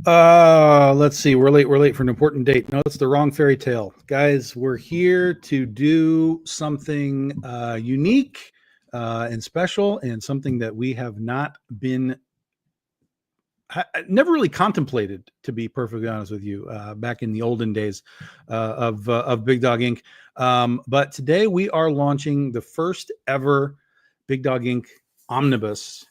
Let's see. We're late for an important date. No, it's the wrong fairy tale. Guys, we're here to do something unique and special, and something that we have not been never really contemplated, to be perfectly honest with you, back in the olden days of Big Dog Inc. But today we are launching the first ever Big Dog Inc. Omnibus.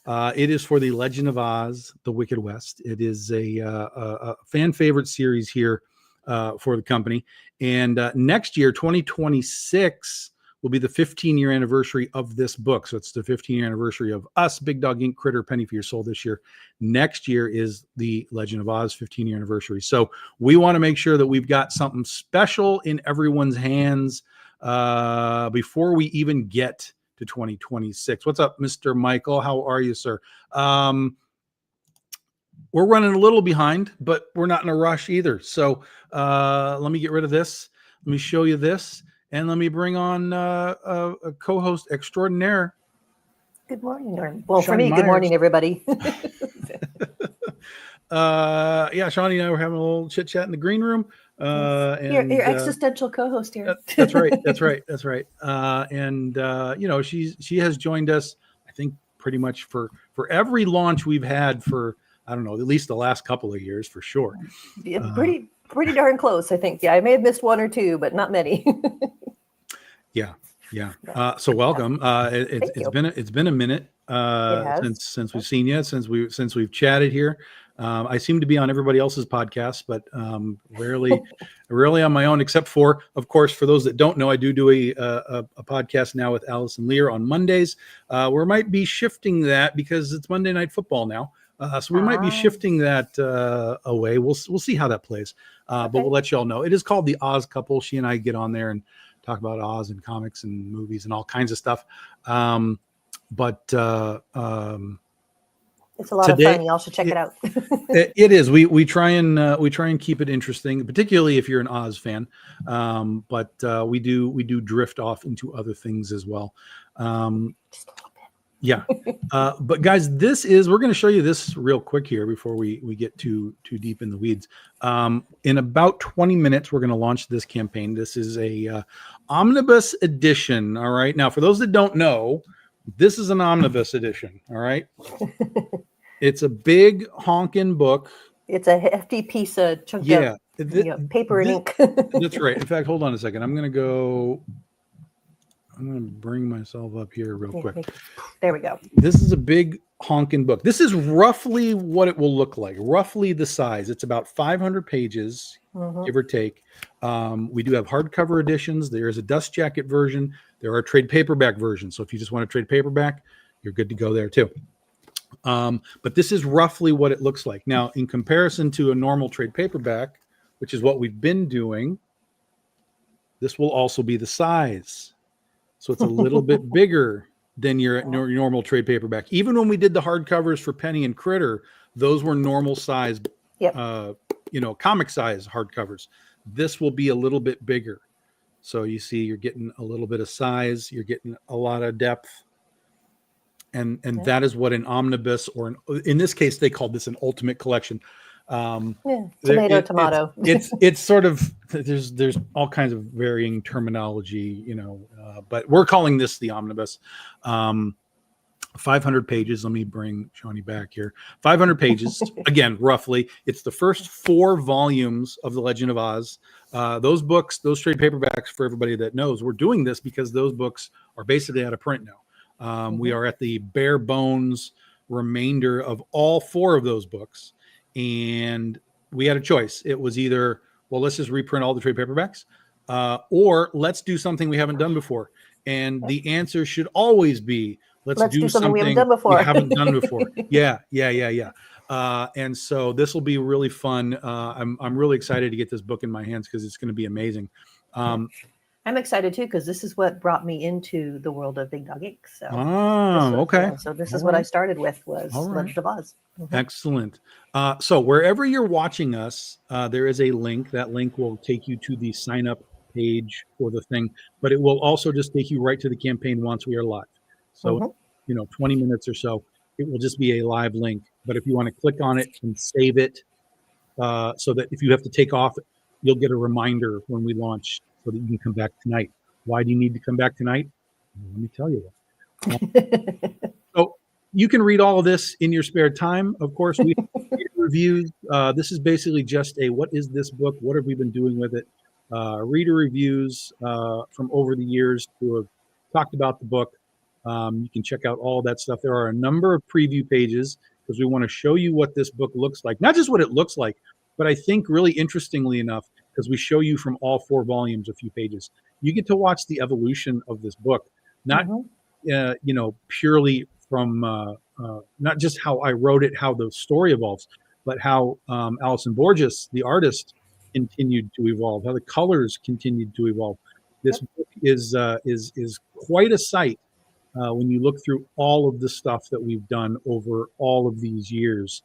It is for the Legend of Oz, The Wicked West. It is a fan favorite series here for the company. And next year, 2026, will be the 15-year anniversary of this book. So it's the 15-year anniversary of us, Big Dog Inc., Critter, Penny for Your Soul this year. Next year is the Legend of Oz 15-year anniversary. So we want to make sure that we've got something special in everyone's hands before we even get to 2026. What's up, Mr. Michael? How are you, sir? We're running a little behind, but we're not in a rush either. So let me get rid of this. Let me show you this. And let me bring on a co-host extraordinaire. Good morning. Well, Sean for me, Myers. Good morning, everybody. Yeah, Shawnee and I were having a little chit chat in the green room. And your existential co-host here. That's right. And she has joined us, I think, pretty much for every launch we've had for, I don't know, at least the last couple of years for sure. Yeah, pretty darn close, I think. Yeah, I may have missed one or two, but not many. Yeah. So welcome. It's been a minute since we've seen you, since we've chatted here. I seem to be on everybody else's podcast, but rarely on my own, except for, of course, for those that don't know, I do a podcast now with Allison Lear on Mondays. We might be shifting that because it's Monday Night Football now. So we might be shifting that away. We'll see how that plays. But we'll let you all know. It is called The Oz Couple. She and I get on there and talk about Oz and comics and movies and all kinds of stuff. But it's a lot of fun. Y'all should check it out. It is. We try and keep it interesting, particularly if you're an Oz fan. But we do drift off into other things as well. Just a little bit. Yeah. But guys, we're going to show you this real quick here before we get too deep in the weeds. In about 20 minutes, we're going to launch this campaign. This is a omnibus edition. All right. Now, for those that don't know, this is an omnibus edition. All right. It's a big honking book. It's a hefty piece of chunk of paper and ink. That's right. In fact, hold on a second. I'm going to bring myself up here real quick. There we go. This is a big honking book. This is roughly what it will look like, roughly the size. It's about 500 pages, give or take. We do have hardcover editions. There is a dust jacket version. There are trade paperback versions. So if you just want to trade paperback, you're good to go there too. But this is roughly what it looks like. Now, in comparison to a normal trade paperback, which is what we've been doing, this will also be the size. So it's a little bit bigger than your normal trade paperback. Even when we did the hardcovers for Penny and Critter, those were normal size, comic size hardcovers. This will be a little bit bigger. So you see, you're getting a little bit of size, you're getting a lot of depth. And that is what an omnibus, or in this case, they called this an ultimate collection. Tomato. It's sort of, there's all kinds of varying terminology, but we're calling this the omnibus. 500 pages. Let me bring Shawnee back here. 500 pages. Again, roughly. It's the first 4 volumes of The Legend of Oz. Those books, those trade paperbacks, for everybody that knows, we're doing this because those books are basically out of print now. We are at the bare bones remainder of all 4 of those books. And we had a choice. It was either, well, let's just reprint all the trade paperbacks, or let's do something we haven't done before. And the answer should always be, let's do something we haven't done before. Yeah. And so this will be really fun. I'm really excited to get this book in my hands because it's going to be amazing. I'm excited too because this is what brought me into the world of Big Dog Inc. So, okay. So this is what I started with was Legend of Oz. Excellent. So wherever you're watching us, there is a link. That link will take you to the sign up page for the thing, but it will also just take you right to the campaign once we are live. So, 20 minutes or so, it will just be a live link. But if you want to click on it and save it, so that if you have to take off, you'll get a reminder when we launch so that you can come back tonight. Why do you need to come back tonight? Let me tell you that. So you can read all of this in your spare time. Of course, we have reviews. This is basically just a what is this book? What have we been doing with it? Reader reviews from over the years who have talked about the book. You can check out all that stuff. There are a number of preview pages because we want to show you what this book looks like. Not just what it looks like, but I think really interestingly enough, because we show you from all 4 volumes a few pages, you get to watch the evolution of this book, not purely from not just how I wrote it, how the story evolves, but how Alison Borges, the artist, continued to evolve, how the colors continued to evolve. This book is quite a sight when you look through all of the stuff that we've done over all of these years.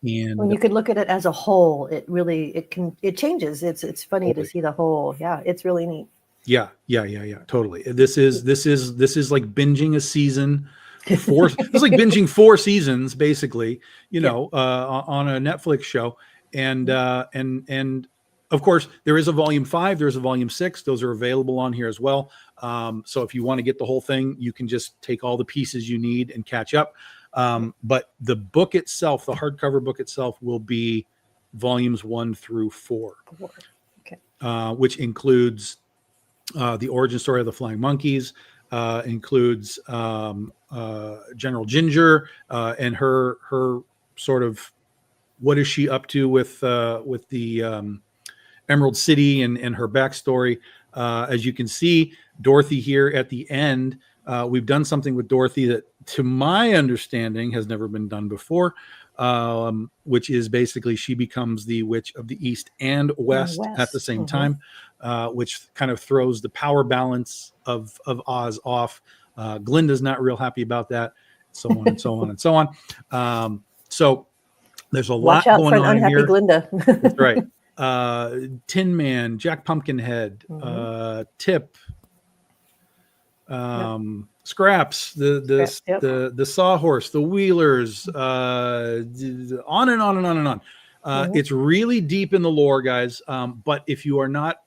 And when you could look at it as a whole, it changes. It's funny totally. to see the whole. Yeah, it's really neat. Yeah, totally. This is like binging a season. This is like binging 4 seasons, basically. On a Netflix show, and of course there is a volume 5, there's a volume 6. Those are available on here as well. So if you want to get the whole thing, you can just take all the pieces you need and catch up. But the book itself, the hardcover book itself, will be volumes 1 through 4, Okay. Which includes the origin story of the Flying Monkeys, includes General Ginger and her sort of what is she up to with the Emerald City and her backstory. As you can see, Dorothy here at the end, we've done something with Dorothy that, to my understanding, has never been done before, which is basically she becomes the Witch of the East and West at the same time, which kind of throws the power balance of Oz off. Glinda's not real happy about that, so on and so on and so on. So there's a lot Watch out going for an on unhappy here. Glinda. That's right. Tin Man, Jack Pumpkinhead, Tip, Scraps, the Sawhorse, the Wheelers, on and on and on and on. It's really deep in the lore, guys. But if you are not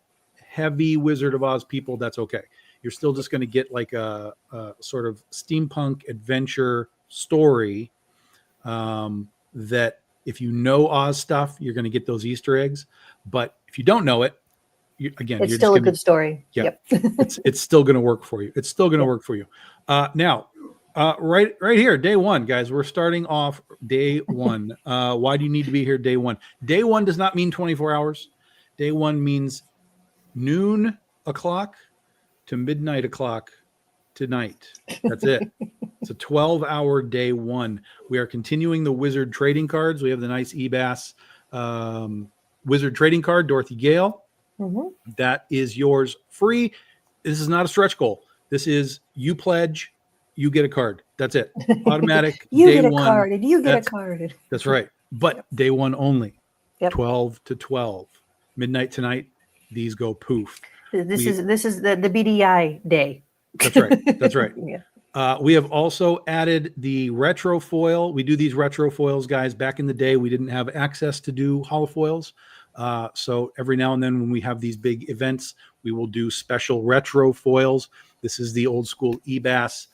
heavy Wizard of Oz people, that's okay. You're still just going to get like a sort of steampunk adventure story that, if you know Oz stuff, you're going to get those Easter eggs. But if you don't know it, it's still a good story. Yeah, it's still going to work for you. It's still going to work for you. Now, right here, day 1, guys. We're starting off day 1. Why do you need to be here day 1? Day 1 does not mean 24 hours. Day 1 means noon o'clock to midnight o'clock tonight. That's it. It's a 12-hour day 1. We are continuing the Wizard trading cards. We have the nice eBass Wizard trading card, Dorothy Gale. That is yours free. This is not a stretch goal. This is you pledge, you get a card. That's it. Automatic. You day get a 1. card and you get a card. That's right. But day 1 only. Yep. 12 to 12. Midnight tonight. These go poof. This is the BDI day. That's right. That's right. Yeah. We have also added the retro foil. We do these retro foils, guys. Back in the day, we didn't have access to do holofoils. So every now and then when we have these big events, we will do special retro foils. This is the old school eBass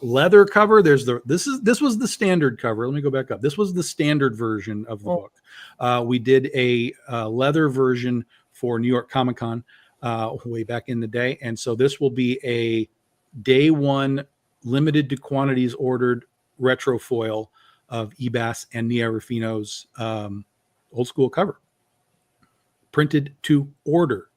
leather cover. This was the standard cover. Let me go back up. This was the standard version of the book. We did a leather version for New York Comic Con way back in the day. And so this will be a day 1 limited to quantities ordered retro foil of eBass and Nia Ruffino's old school cover. Printed to order.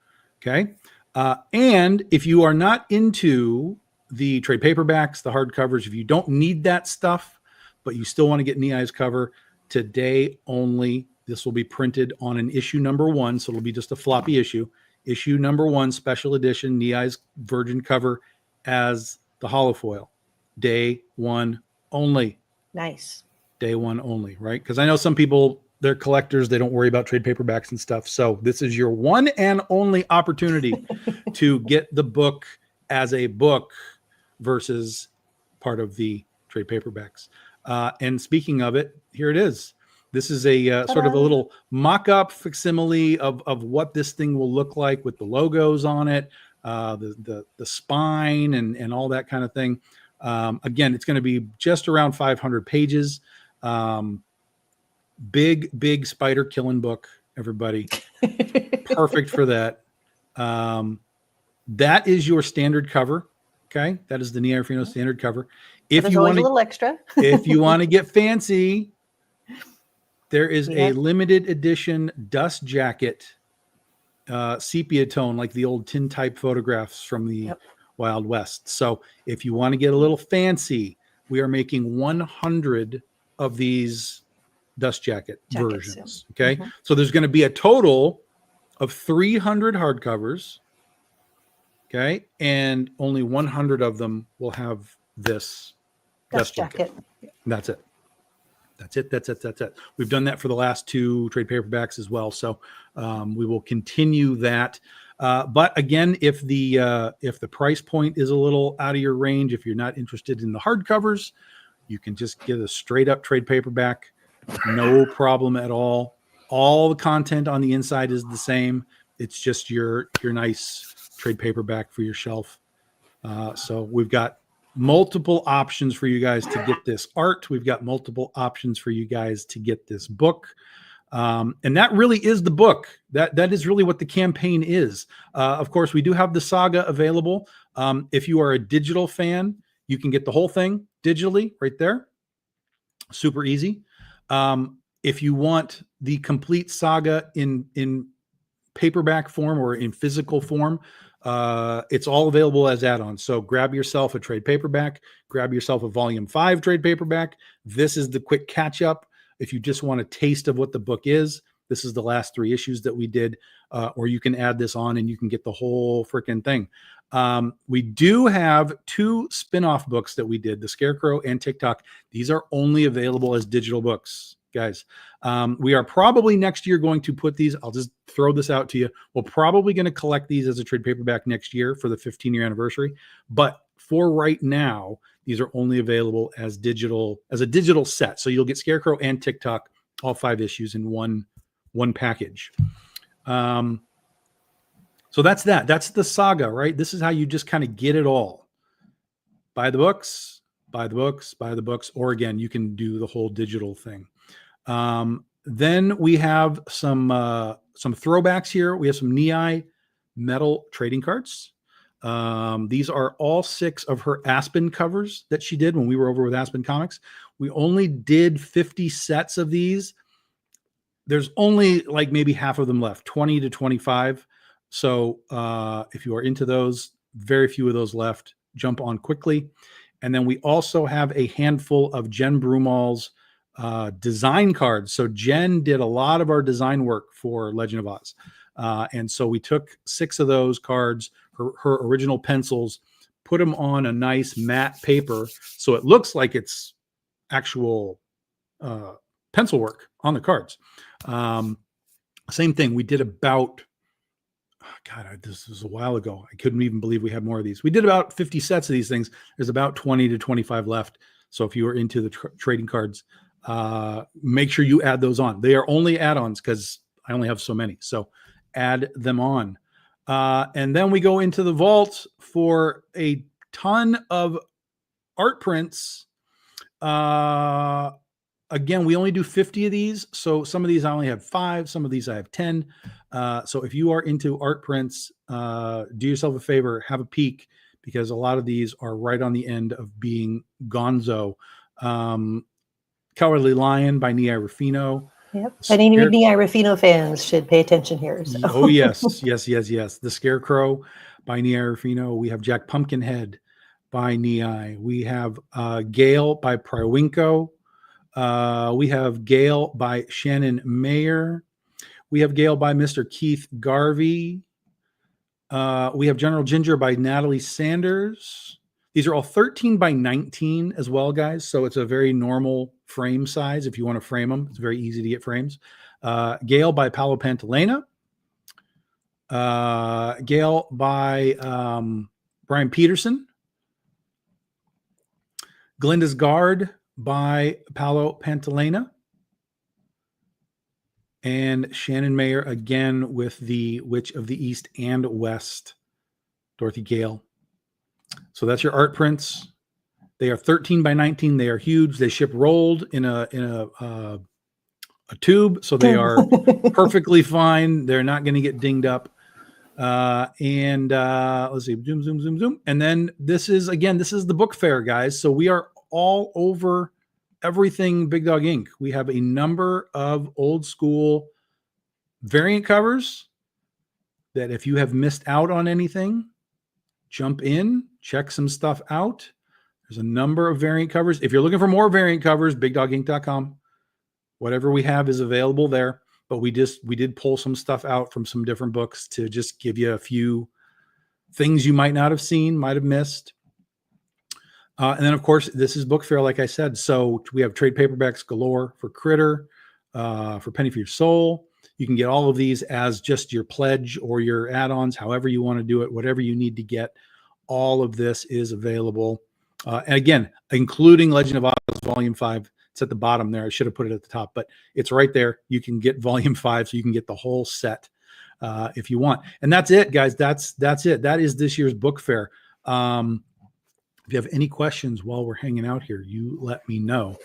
Okay. And if you are not into the trade paperbacks, the hardcovers, if you don't need that stuff, but you still want to get Nia's cover, today only, this will be printed on an issue number 1. So it'll be just a floppy issue. Issue number 1, special edition, Nia's virgin cover as the holofoil. Day 1 only. Nice. Day 1 only, right? Because I know some people, they're collectors, they don't worry about trade paperbacks and stuff. So this is your one and only opportunity to get the book as a book versus part of the trade paperbacks. And speaking of it, here it is. This is a sort of a Ta-da. little mock-up facsimile of what this thing will look like with the logos on it, the spine and all that kind of thing. Again, it's going to be just around 500 pages. Big spider killing book, everybody. Perfect for that. That is your standard cover. Okay, that is the Nia Rufino standard cover. If There's you always want a little extra. if you want to get fancy, there is a Yep. limited edition dust jacket, sepia tone, like the old tintype photographs from the Yep. Wild West. So if you want to get a little fancy, we are making 100 of these dust jacket Jackets, versions. yeah. Okay, so there's going to be a total of 300 hardcovers. Okay, and only 100 of them will have this Dust jacket. That's it. That's it. We've done that for the last 2 trade paperbacks as well. So we will continue that. But again, if the price point is a little out of your range, if you're not interested in the hardcovers, you can just get a straight up trade paperback. No problem at all. All the content on the inside is the same. It's just your nice trade paperback for your shelf. So we've got multiple options for you guys to get this art. We've got multiple options for you guys to get this book. And that really is the book. That is really what the campaign is. Of course, we do have the saga available. If you are a digital fan, you can get the whole thing digitally right there. Super easy. If you want the complete saga in paperback form or in physical form, it's all available as add-ons. So grab yourself a trade paperback, grab yourself a volume 5 trade paperback. This is the quick catch up. If you just want a taste of what the book is, this is the last 3 issues that we did, or you can add this on and you can get the whole freaking thing. We do have 2 spin-off books that we did, The Scarecrow and TikTok. These are only available as digital books, guys. We are probably next year going to put these, I'll just throw this out to you. We're probably going to collect these as a trade paperback next year for the 15-year anniversary. But for right now, these are only available as a digital set. So you'll get Scarecrow and TikTok, all 5 issues in one package. So that's that. That's the saga, right? This is how you just kind of get it all. Buy the books, or again, you can do the whole digital thing. Then we have some throwbacks here. We have some Nei metal trading cards. These are all 6 of her Aspen covers that she did when we were over with Aspen Comics. We only did 50 sets of these. There's only like maybe half of them left, 20 to 25. So if you are into those, very few of those left. Jump on quickly. And then we also have a handful of Jen Brumal's design cards. So Jen did a lot of our design work for Legend of Oz. And so we took 6 of those cards, her original pencils, put them on a nice matte paper. So it looks like it's actual pencil work on the cards. Same thing. We did about, God, this was a while ago. I couldn't even believe we had more of these. We did about 50 sets of these things. There's about 20 to 25 left. So if you are into the trading cards, make sure you add those on. They are only add-ons because I only have so many. So add them on. And then we go into the vault for a ton of art prints. Again, we only do 50 of these. So some of these I only have 5. Some of these I have 10. So if you are into art prints, do yourself a favor, have a peek, because a lot of these are right on the end of being gonzo. Cowardly Lion by Nia Rufino. Yep. And any Nia Rufino fans should pay attention here. So. Oh, yes. The Scarecrow by Nia Rufino. We have Jack Pumpkinhead by Nia. We have Gale by Prywinko. We have Gale by Shannon Mayer. We have Gale by Mr. Keith Garvey. We have General Ginger by Natalie Sanders. These are all 13 by 19 as well, guys. So it's a very normal frame size. If you want to frame them, it's very easy to get frames. Gale by Paolo Pantalena. Gale by Brian Peterson. Glinda's Guard by Paolo Pantalena and Shannon Mayer, again with the Witch of the East and West, Dorothy Gale. So that's your art prints. They are 13 by 19. They are huge. They ship rolled in a tube, so they are perfectly fine. They're not going to get dinged up. Let's see, zoom. And then this is the book fair, guys. So we are all over everything Big Dog Ink. We have a number of old school variant covers that if you have missed out on anything, jump in, check some stuff out. There's a number of variant covers. If you're looking for more variant covers, bigdogink.com. Whatever we have is available there. But we did pull some stuff out from some different books to just give you a few things you might not have seen, might have missed. And then, of course, this is book fair, like I said. So we have trade paperbacks galore for Critter, for Penny for Your Soul. You can get all of these as just your pledge or your add-ons, however you want to do it, whatever you need to get. All of this is available. And again, including Legend of Oz Volume 5. It's at the bottom there. I should have put it at the top, but it's right there. You can get Volume 5, so you can get the whole set if you want. And that's it, guys. That's it. That is this year's book fair. If you have any questions while we're hanging out here, you let me know.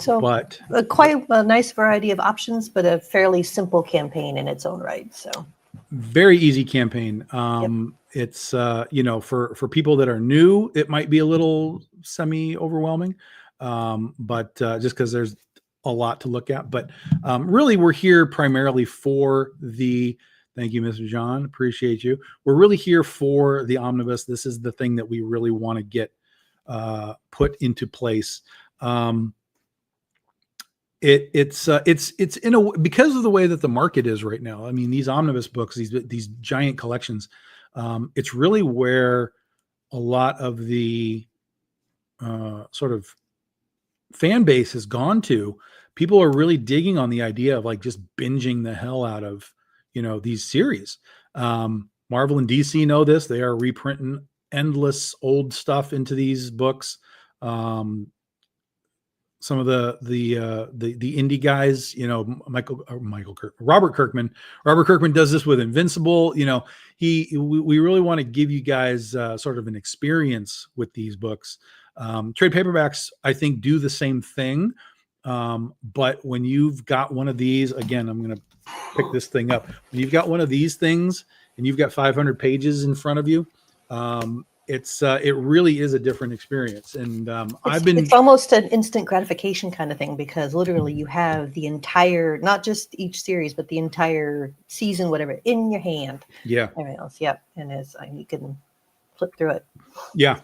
So, but quite a nice variety of options, but a fairly simple campaign in its own right. So, very easy campaign. It's for people that are new, it might be a little semi-overwhelming, but just because there's a lot to look at. But really, we're here primarily for the. Thank you, Mr. John. Appreciate you. We're really here for the omnibus. This is the thing that we really want to get put into place. It's in a, because of the way that the market is right now. I mean, these omnibus books, these giant collections, it's really where a lot of the sort of fan base has gone to. People are really digging on the idea of like just binging the hell out of, these series. Marvel and DC know this. They are reprinting endless old stuff into these books. Some of the indie guys, Robert Kirkman does this with Invincible. We really want to give you guys sort of an experience with these books. Trade paperbacks, I think, do the same thing. But when you've got one of these, again, I'm going to pick this thing up. When you've got one of these things and you've got 500 pages in front of you, it really is a different experience. And it's almost an instant gratification kind of thing, because literally you have the entire, not just each series, but the entire season, whatever, in your hand. Yeah. Everything else. Yep. And you can flip through it. Yeah.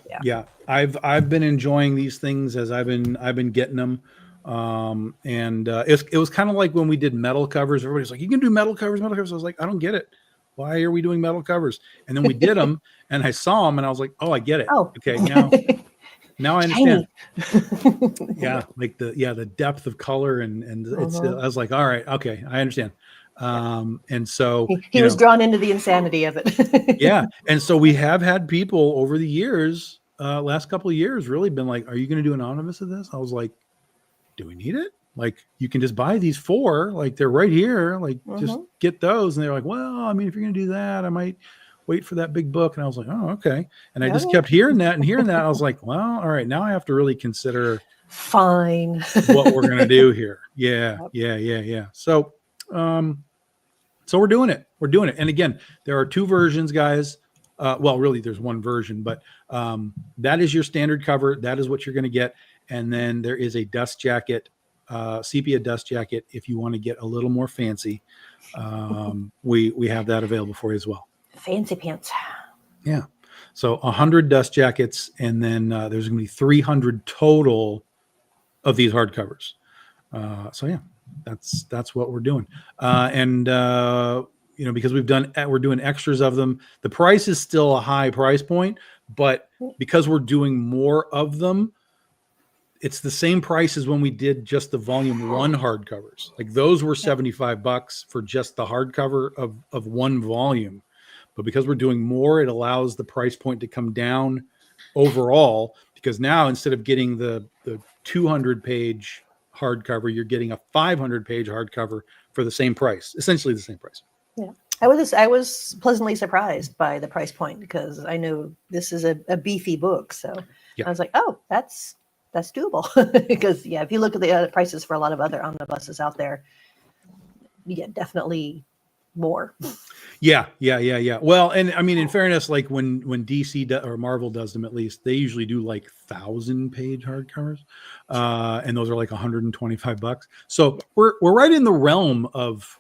I've been enjoying these things as I've been getting them. It was kind of like when we did metal covers. Everybody's like, you can do metal covers. I was like, I don't get it. Why are we doing metal covers? And then we did them and I saw them and I was like, oh, I get it. Oh, okay. Now I understand. Yeah. Like the depth of color and it's, I was like, all right, okay. I understand. And so he was drawn into the insanity of it. Yeah. And so we have had people over the years, last couple of years, really been like, are you going to do an omnibus of this? I was like, do we need it? Like, you can just buy these 4, like they're right here. Like, just get those. And they're like, well, I mean, if you're going to do that, I might wait for that big book. And I was like, oh, okay. And I just kept hearing that. I was like, well, all right, now I have to really consider fine what we're going to do here. Yeah. So we're doing it. And again, there are 2 versions, guys. Well, really there's one version, but that is your standard cover. That is what you're going to get. And then there is a dust jacket, sepia dust jacket. If you want to get a little more fancy, we have that available for you as well. Fancy pants. Yeah. So 100 dust jackets, and then there's going to be 300 total of these hardcovers. So yeah, that's what we're doing. Because we're doing extras of them. The price is still a high price point, but because we're doing more of them, it's the same price as when we did just the volume 1 hardcovers. Like, those were $75 for just the hardcover of 1 volume. But because we're doing more, it allows the price point to come down overall, because now instead of getting the 200-page hardcover, you're getting a 500-page hardcover for the same price, essentially the same price. Yeah. I was pleasantly surprised by the price point because I know this is a beefy book. So Yeah. I was like, oh, that's doable. Because if you look at the prices for a lot of other omnibuses out there, definitely more. Yeah. Well, and I mean, in fairness, like when DC or Marvel does them, at least they usually do like 1,000-page hardcovers, and those are like $125. So we're right in the realm of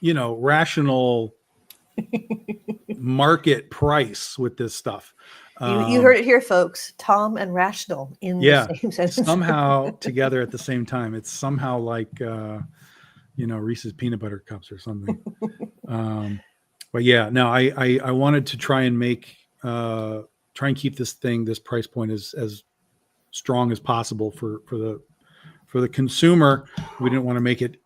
rational market price with this stuff. You heard it here, folks. Tom and rational in the same sentence. Somehow together at the same time. It's somehow like Reese's peanut butter cups or something. But yeah, no, I wanted to try and keep this price point as strong as possible for the consumer. We didn't want to make it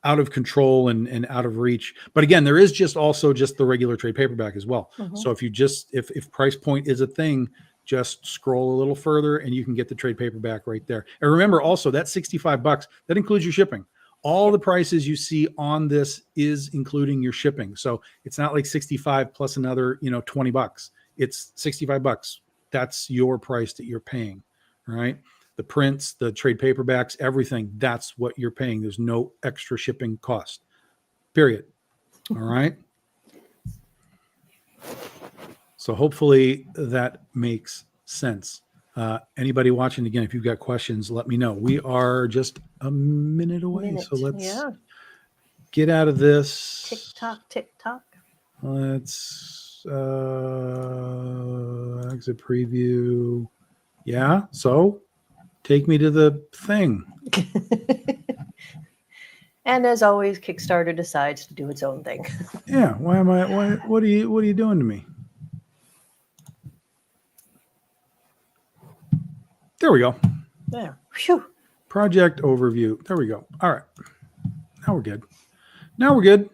out of control and out of reach. But again, there is also the regular trade paperback as well. Mm-hmm. So if price point is a thing, just scroll a little further and you can get the trade paperback right there. And remember also that $65, that includes your shipping. All the prices you see on this is including your shipping. So it's not like 65 plus another, $20. It's $65. That's your price that you're paying. All right. The prints, the trade paperbacks, everything, that's what you're paying. There's no extra shipping cost, period. All right. So hopefully that makes sense. Anybody watching, again, if you've got questions, let me know. We are just a minute away. So let's get out of this. Tick tock. Let's exit preview. Yeah. So take me to the thing. And as always, Kickstarter decides to do its own thing. Yeah. What are you doing to me? There we go. There. Whew. Project overview. There we go. All right. Now we're good.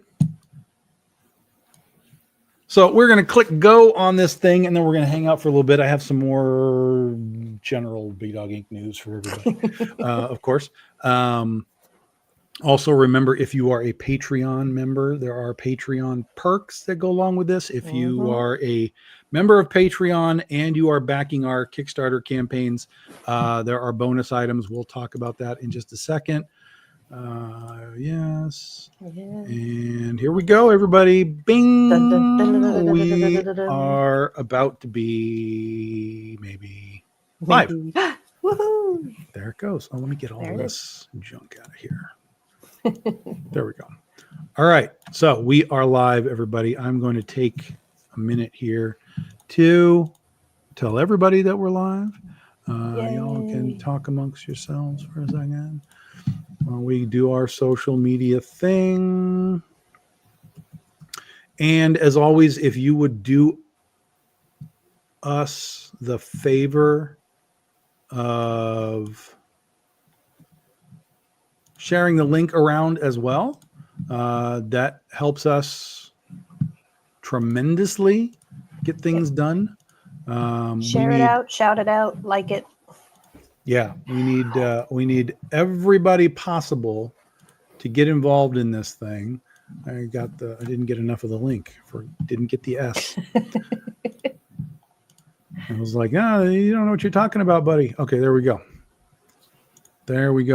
So we're going to click go on this thing, and then we're going to hang out for a little bit. I have some more general Big Dog Inc. news for everybody, of course. Also, remember, if you are a Patreon member, there are Patreon perks that go along with this. If you are a member of Patreon and you are backing our Kickstarter campaigns, there are bonus items. We'll talk about that in just a second. Yes. And here we go, everybody. Bing. We are about to be maybe live. Woohoo! There it goes. Oh, let me get all this junk out of here. There we go. All right. So we are live, everybody. I'm going to take a minute here to tell everybody that we're live. Y'all can talk amongst yourselves for a second while we do our social media thing. And as always, if you would do us the favor of sharing the link around as well, that helps us tremendously get things done. Share it out, shout it out, like it. Yeah, we need everybody possible to get involved in this thing. I didn't get enough of the link, didn't get the S. I was like, you don't know what you're talking about, buddy. Okay, there we go.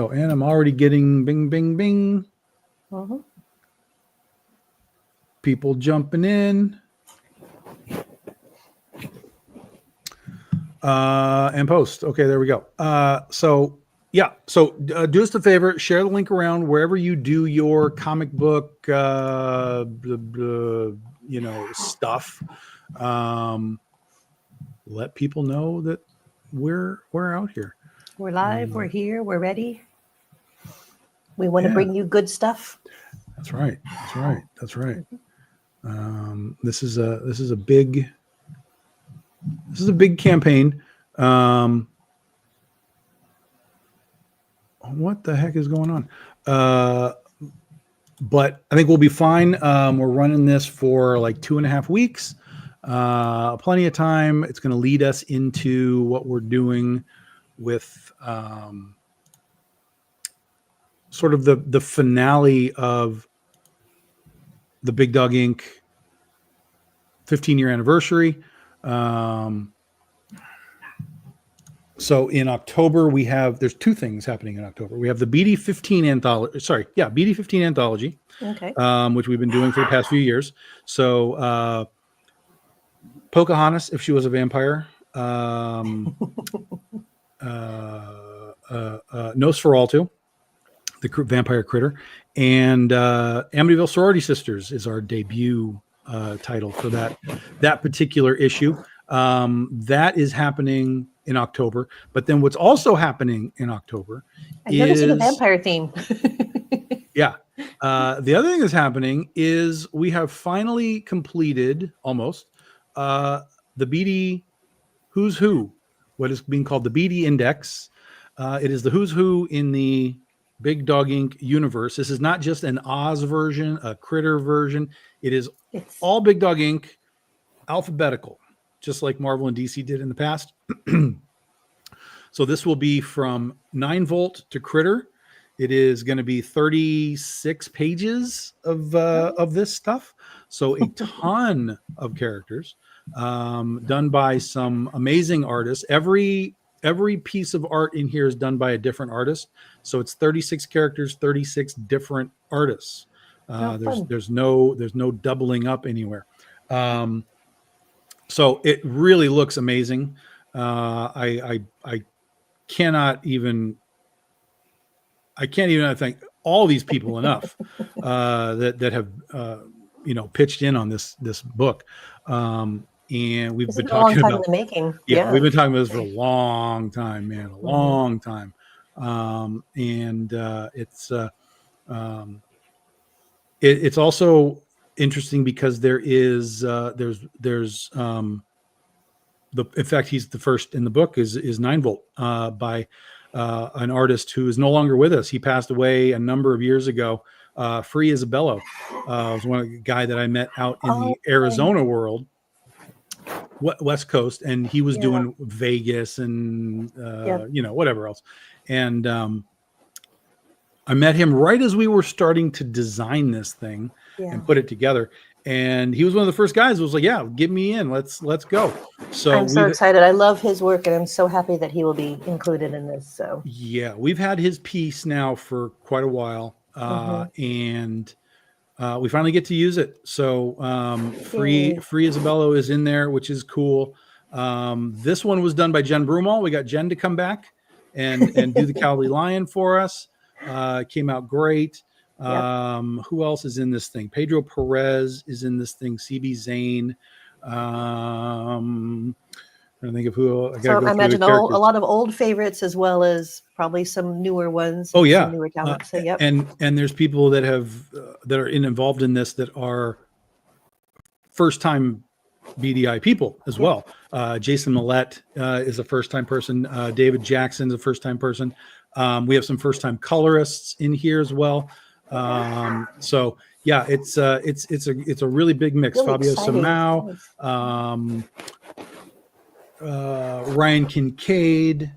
And I'm already getting bing, bing, bing. Uh-huh. People jumping in. And post. Okay, there we go. So do us a favor, share the link around wherever you do your comic book, stuff. Let people know that we're out here. We're live. We're here. We're ready. We want to bring you good stuff. That's right. This is a big campaign. What the heck is going on? But I think we'll be fine. We're running this for like 2.5 weeks. Plenty of time. It's going to lead us into what we're doing with sort of the finale of the Big Dog Inc. 15-year anniversary. So in October, there's two things happening in October. We have the BD15 anthology. Sorry, yeah, BD15 anthology, Okay. which we've been doing for the past few years. So Pocahontas, if she was a vampire, Nosferatu, the vampire critter, and Amityville Sorority Sisters is our debut title for that particular issue. That is happening in October. But then what's also happening in October I've never seen a vampire theme. yeah. The other thing that's happening is we have finally completed almost the BD Who's Who, what is being called the BD Index. It is the Who's Who in the Big Dog Inc. universe. This is not just an Oz version, a Critter version. It is all Big Dog Inc. alphabetical, just like Marvel and DC did in the past. So this will be from 9 Volt to Critter. It is going to be 36 pages of this stuff. So a ton of characters done by some amazing artists. Every piece of art in here is done by a different artist. So it's 36 characters, 36 different artists. There's no doubling up anywhere. So it really looks amazing. I can't even thank all these people enough that have pitched in on this book. And we've been talking about in the making. Yeah, we've been talking about this for a long time, man, a long time. It's also interesting because there's in fact, he's the first in the book is 9 Volt by an artist who is no longer with us. He passed away a number of years ago. Free Isabello was one guy that I met out in the Arizona world, West Coast, and he was doing Vegas and whatever else. And I met him right as we were starting to design this thing and put it together. And he was one of the first guys who was like, yeah, get me in. Let's go. So I'm so excited. I love his work, and I'm so happy that he will be included in this. So yeah, we've had his piece now for quite a while. And we finally get to use it. So Free Isabello is in there, which is cool. This one was done by Jen Broomall. We got Jen to come back and do the Cowardly Lion for us. Came out great. Who else is in this thing? Pedro Perez is in this thing. CB Zane. I think of who. I imagine a lot of old favorites as well as probably some newer ones. Oh yeah, some newer talents. So yep. And there's people that have that are involved in this that are first time BDI people as well. Jason Millette is a first time person. David Jackson is a first time person. We have some first time colorists in here as well. So yeah, it's a really big mix. Really Fabio exciting. Samau, Ryan Kincaid,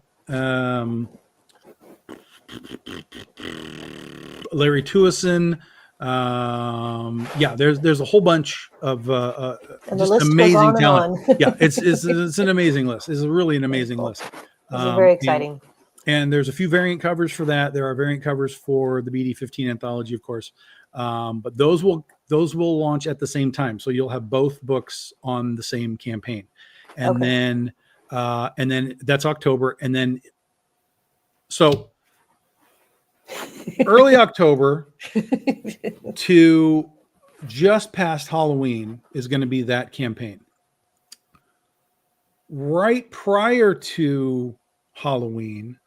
Larry Tuason. There's a whole bunch of just amazing talent. Yeah, it's an amazing list. It's really an amazing list. This is very exciting. And there's a few variant covers for that. There are variant covers for the BD15 anthology, of course. But those will launch at the same time. So you'll have both books on the same campaign. And then that's October. And then so early October to just past Halloween is going to be that campaign. Right prior to Halloween,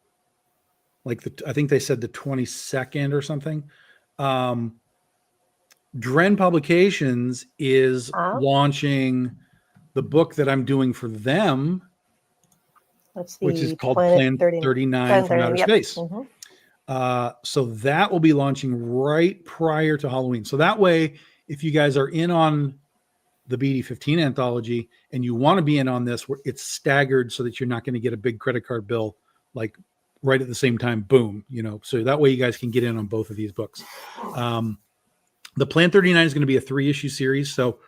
like I think they said the 22nd or something. Dren Publications is launching the book that I'm doing for them, which is called Plan 39 from Outer Space. So that will be launching right prior to Halloween. So that way, if you guys are in on the BD15 anthology and you want to be in on this, where it's staggered so that you're not going to get a big credit card bill like right at the same time. Boom, so that way you guys can get in on both of these books. The Plan 39 is going to be a 3-issue series. So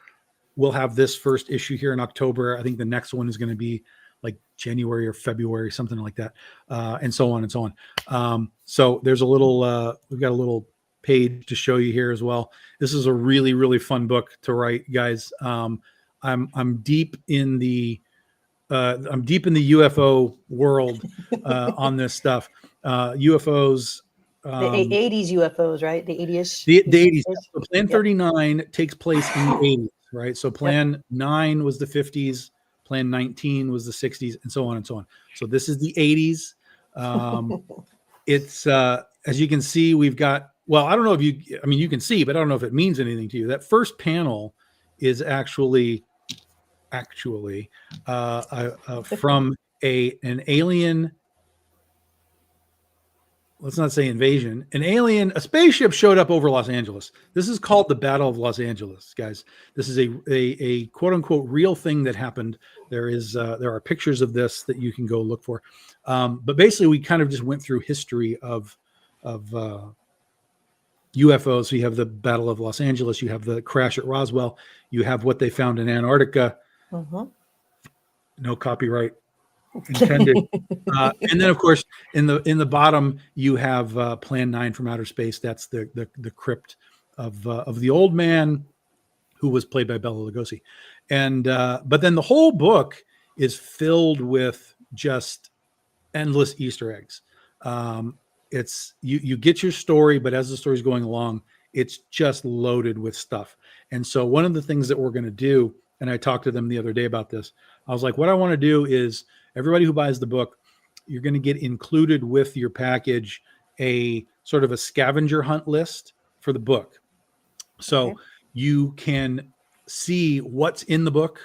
we'll have this first issue here in October. I think the next one is going to be like January or February, something like that. And so on and so on. So there's a little, we've got a little page to show you here as well. This is a really, really fun book to write, guys. I'm deep in the UFO world on this stuff. UFOs. The 80s UFOs, right? The 80s. The 80s. So Plan 39 takes place in the 80s, right? So Plan 9 was the 50s. Plan 19 was the 60s, and so on and so on. So this is the 80s. It's as you can see, we've got. Well, I don't know if you can see, but I don't know if it means anything to you. That first panel is actually from an alien. Let's not say invasion. A spaceship showed up over Los Angeles. This is called the Battle of Los Angeles, guys. This is a quote unquote real thing that happened. There are pictures of this that you can go look for. But basically, we kind of just went through history of UFOs. So you have the Battle of Los Angeles. You have the crash at Roswell. You have what they found in Antarctica. Mm-hmm. No copyright intended. And then, of course, in the bottom, you have Plan 9 from outer space. That's the crypt of the old man, who was played by Bela Lugosi. And but then the whole book is filled with just endless Easter eggs. It's you get your story, but as the story's going along, it's just loaded with stuff. And so one of the things that we're going to do, and I talked to them the other day about this, I was like, what I want to do is everybody who buys the book, you're going to get included with your package a sort of a scavenger hunt list for the book. So you can see what's in the book.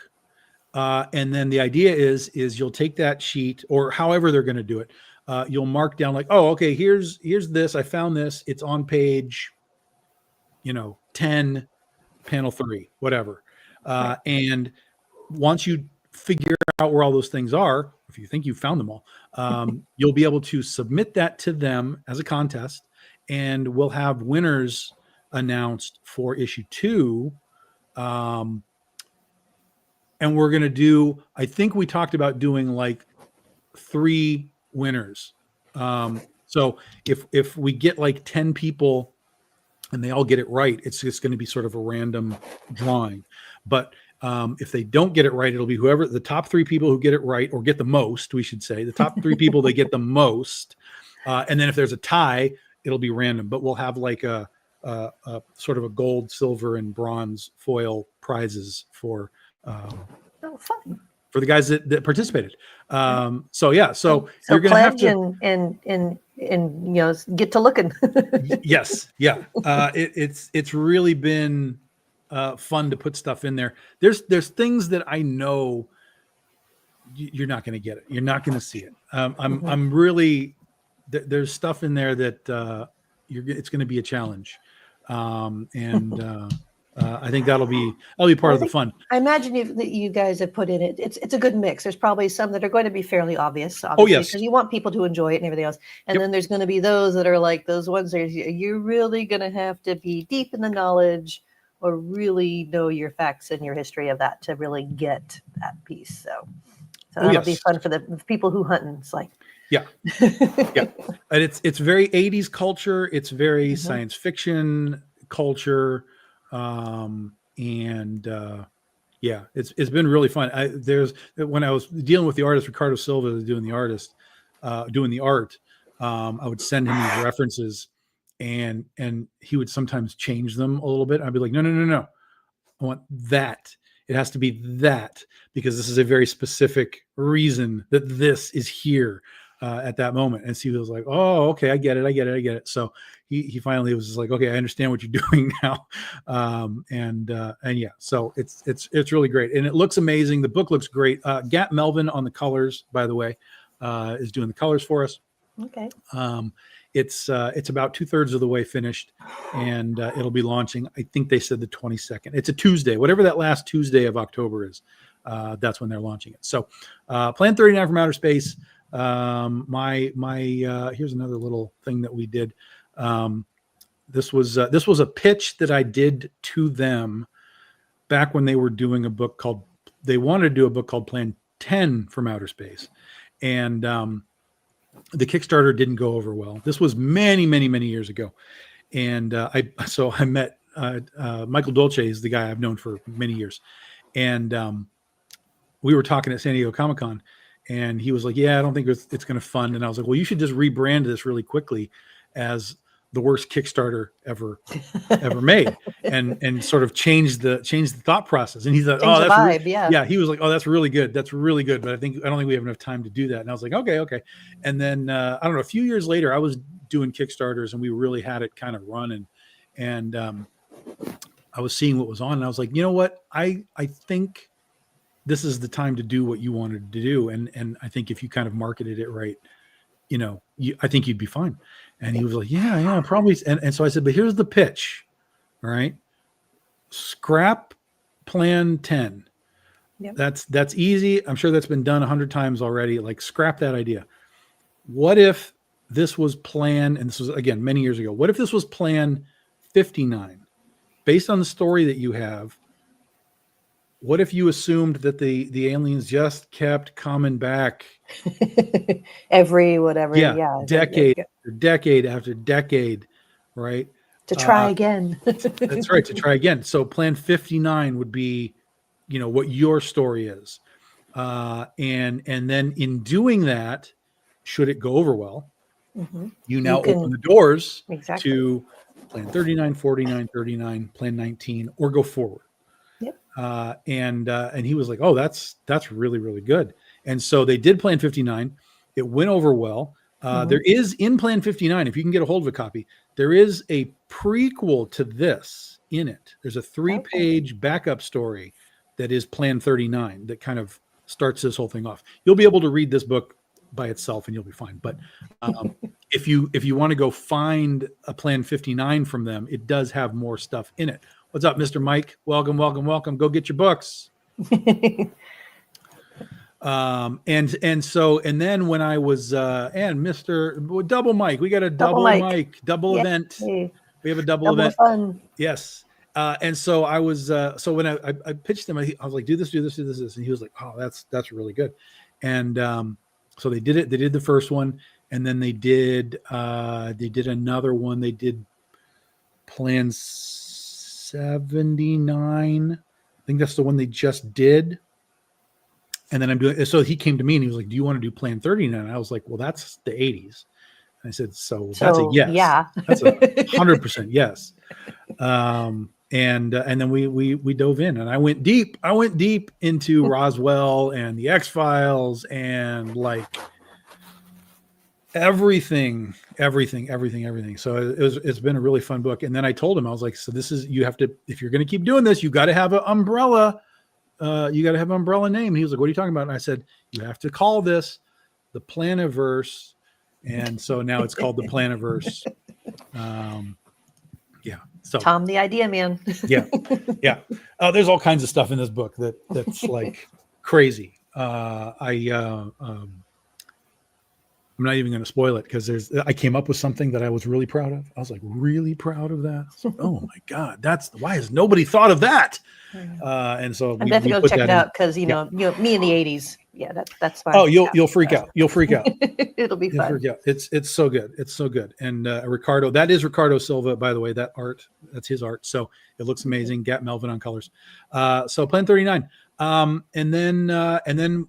And then the idea is you'll take that sheet, or however they're going to do it. You'll mark down like, oh, okay, here's this. I found this. It's on page, 10, panel 3, whatever. And once you figure out where all those things are, if you think you found them all, you'll be able to submit that to them as a contest, and we'll have winners announced for issue 2. And we're going to do, I think we talked about doing like 3 winners. So if we get like 10 people and they all get it right, it's just going to be sort of a random drawing. But if they don't get it right, it'll be whoever the top 3 people who get it right, or get the most, we should say, the top 3 people that get the most. And then if there's a tie, it'll be random. But we'll have like a sort of a gold, silver, and bronze foil prizes for fun. For the guys that participated. So you're going to have to and get to looking. Yes, yeah. It's really been fun to put stuff in there. There's things that I know you're not going to get it. You're not going to see it. I'm really there's stuff in there that it's going to be a challenge, and I think that'll be part of the fun. I imagine that you guys have put in it. It's a good mix. There's probably some that are going to be fairly obvious, obviously, because you want people to enjoy it and everything else. And then there's going to be those that are like those ones that you're really going to have to be deep in the knowledge or really know your facts and your history of that to really get that piece. So that'll be fun for the people who hunt and slay. Yeah. Yeah. And it's very 80s culture. It's very science fiction culture. It's been really fun. When I was dealing with the artist, Ricardo Silva, doing the art, I would send him these references, and he would sometimes change them a little bit. I'd be like, no. I want that. It has to be that, because this is a very specific reason that this is here at that moment. And so he was like, oh, okay, I get it. So he finally was just like, okay, I understand what you're doing now. So it's really great. And it looks amazing. The book looks great. Gat Melvin on the colors, by the way, is doing the colors for us. Okay. It's about 2/3 of the way finished, and it'll be launching, I think they said the 22nd. It's a Tuesday, whatever that last Tuesday of October is. That's when they're launching it. So Plan 39 from Outer Space. Here's another little thing that we did. This was a pitch that I did to them back when they were doing a book called, they wanted to do a book called Plan 10 from Outer Space. And the Kickstarter didn't go over well. This was many, many, many years ago. And I met Michael Dolce is the guy I've known for many years. And we were talking at San Diego Comic-Con, and he was like, yeah, I don't think it's going to fund. And I was like, well, you should just rebrand this really quickly as the worst Kickstarter ever made, and sort of change the thought process. And he thought, Change oh, the that's vibe, yeah. yeah. He was like, oh, that's really good. That's really good. But I don't think we have enough time to do that. And I was like, okay. And then I don't know, a few years later, I was doing Kickstarters, and we really had it kind of running. And I was seeing what was on, and I was like, you know what? I think this is the time to do what you wanted to do. And I think if you kind of marketed it right, I think you'd be fine. And he was like, yeah, probably. And so I said, but here's the pitch. All right. Scrap Plan 10. Yep. That's easy. I'm sure that's been done 100 times already. Like, scrap that idea. What if this was plan, and this was, again, many years ago, what if this was Plan 59? Based on the story that you have, what if you assumed that the aliens just kept coming back every whatever, decade after decade after decade, right? To try again. That's right, to try again. So Plan 59 would be, what your story is, and then in doing that, should it go over well, you now open the doors to Plan 39, 49, 39, Plan 19, or go forward. And he was like, oh, that's really, really good. And so they did Plan 59. It went over well. There is in Plan 59, if you can get a hold of a copy, there is a prequel to this in it. There's a 3-page backup story that is Plan 39 that kind of starts this whole thing off. You'll be able to read this book by itself and you'll be fine. But if you want to go find a Plan 59 from them, it does have more stuff in it. What's up, Mr. Mike? Welcome. Go get your books. And then when I was and Mr. Double Mike, we got a double Mike event. Hey. We have a double event. Fun. Yes. And so I was so when I pitched him, I was like, do this, and he was like, oh, that's really good. And so they did it. They did the first one, and then they did another one. They did Plan 79. I think that's the one they just did. And then I'm doing, so he came to me and he was like, do you want to do Plan 39? And I was like, well, that's the 80s. And I said, so that's a yes. Yeah. That's 100% yes. And then we dove in, and I went deep into Roswell and the X-Files and like everything. So it's been a really fun book. And then I told him, I was like, so this is, you have to, if you're going to keep doing this, you got to have an umbrella. You got to have an umbrella name. And he was like, what are you talking about? And I said, you have to call this the Planiverse. And so now it's called the Planiverse. Yeah. So Tom, the idea man. Yeah. There's all kinds of stuff in this book that's like crazy. I'm not even going to spoil it because I came up with something that I was really proud of. I was like, really proud of that. So, oh my God, why has nobody thought of that? And so I'm definitely going to check it out because, you know, me in the 80s. Yeah, that's fine. Oh, you'll freak out. You'll freak out. It'll be fun. It's so good. It's so good. And Ricardo, that is Ricardo Silva, by the way, that art, that's his art. So it looks amazing. Gat Melvin on colors. So Plan 39. And then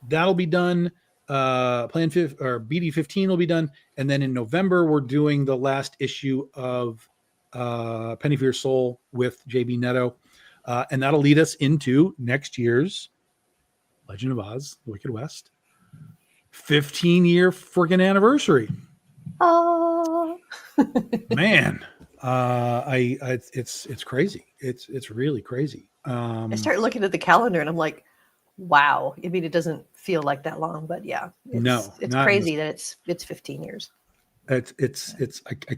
that'll be done. Plan 5 or BD 15 will be done, and then in November we're doing the last issue of Penny for Your Soul with JB Netto, and that'll lead us into next year's Legend of Oz: The Wicked West 15-year freaking anniversary. Oh man, it's crazy. It's really crazy. I start looking at the calendar and I'm like, wow. I mean, it doesn't feel like that long, but yeah, it's crazy that it's 15 years. I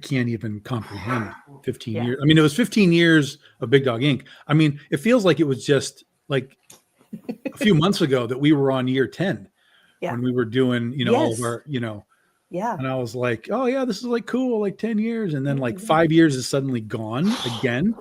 can't even comprehend 15 years. I mean, it was 15 years of Big Dog Inc. I mean, it feels like it was just like a few months ago that we were on year 10, Yeah. when we were doing, all of Yes. our, Yeah. and I was like, oh yeah, this is like cool, like 10 years. And then like Mhm. 5 years is suddenly gone again.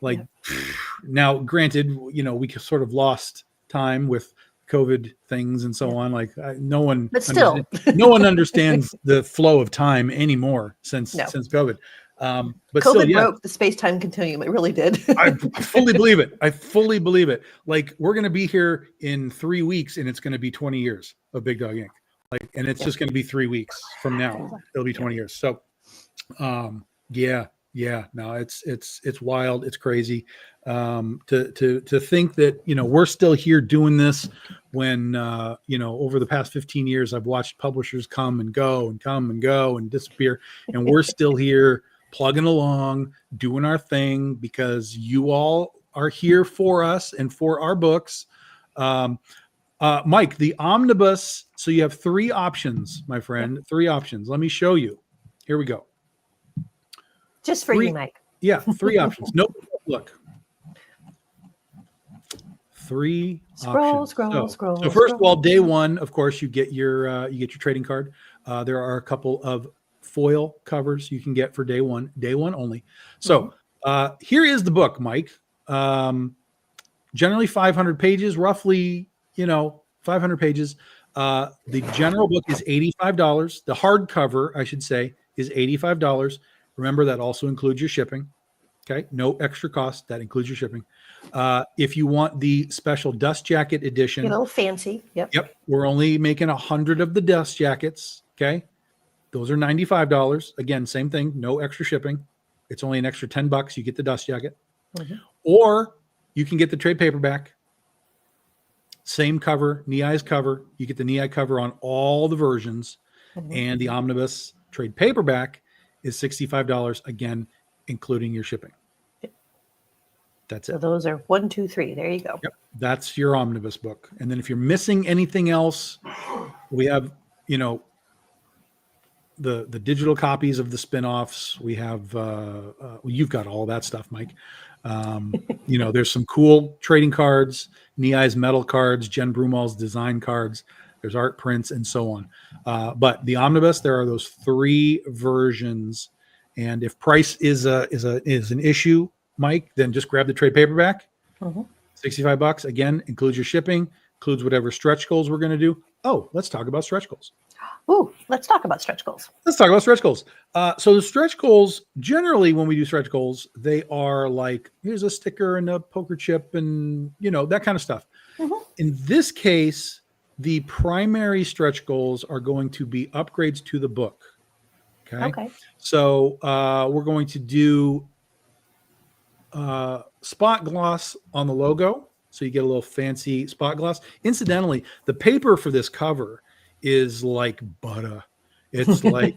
Like Yeah. now, granted, we sort of lost time with COVID things and so Yeah. on. Like no one But understands, still, no one understands the flow of time anymore since no. COVID. But still, COVID yeah, broke the space-time continuum. It really did. I fully believe it. I fully believe it. Like we're going to be here in 3 weeks and it's going to be 20 years of Big Dog Inc. Like, and it's Yeah. just going to be 3 weeks from now. It'll be 20 years. So, yeah, no, it's wild. It's crazy. To think that, we're still here doing this when, over the past 15 years, I've watched publishers come and go and disappear. And we're still here plugging along, doing our thing because you all are here for us and for our books. Mike, the omnibus. So you have 3 options, my friend, 3 options. Let me show you. Here we go. Just for 3, you, Mike. yeah, 3 options. Nope. Look. 3 Scroll, options. scroll, So scroll, first of all, scroll. day 1, of course, you get your trading card. There are a couple of foil covers you can get for day 1 only. So here is the book, Mike. Generally 500 pages, roughly, 500 pages. The general book is $85. The hardcover, I should say, is $85. Remember, that also includes your shipping. Okay, no extra cost. That includes your shipping. If you want the special dust jacket edition, A little fancy. Yep. we're only making 100 of the dust jackets. Okay, those are $95. Again, same thing, no extra shipping. It's only an extra $10. You get the dust jacket, or you can get the trade paperback. Same cover, Niai's cover. You get the Niai cover on all the versions, and the omnibus trade paperback is $65 again, including your shipping. That's it. So those are 1, 2, 3. There you go. Yep, that's your omnibus book. And then if you're missing anything else, we have, the digital copies of the spin-offs. We have, you've got all that stuff, Mike. There's some cool trading cards, Niai's metal cards, Jen Brumal's design cards. There's art prints and so on. But the omnibus, there are those 3 versions. And if price is an issue, Mike, then just grab the trade paperback. $65 again, includes your shipping, includes whatever stretch goals we're going to do. Oh, let's talk about stretch goals. Ooh, let's talk about stretch goals. Let's talk about stretch goals. So the stretch goals, generally when we do stretch goals, they are like, here's a sticker and a poker chip and, that kind of stuff. In this case, the primary stretch goals are going to be upgrades to the book. Okay. So we're going to do spot gloss on the logo. So you get a little fancy spot gloss. Incidentally, the paper for this cover is like butter. It's like,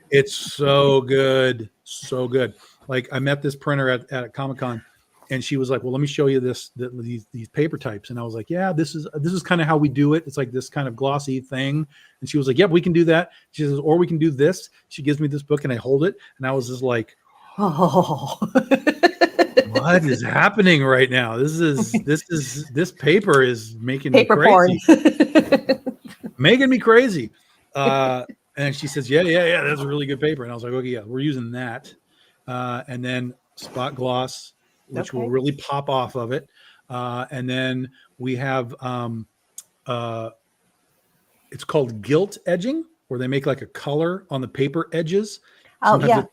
it's so good. So good. Like I met this printer at Comic-Con and she was like, well, let me show you these paper types. And I was like, yeah, this is kind of how we do it. It's like this kind of glossy thing. And she was like, yep, we can do that. She says, or we can do this. She gives me this book and I hold it. And I was just like, oh, what is happening right now? This paper is making paper me crazy. porn. Making me crazy. And she says, yeah, that's a really good paper. And I was like, okay, yeah, we're using that. And then spot gloss, which will really pop off of it. And then we have, it's called gilt edging, where they make like a color on the paper edges. Sometimes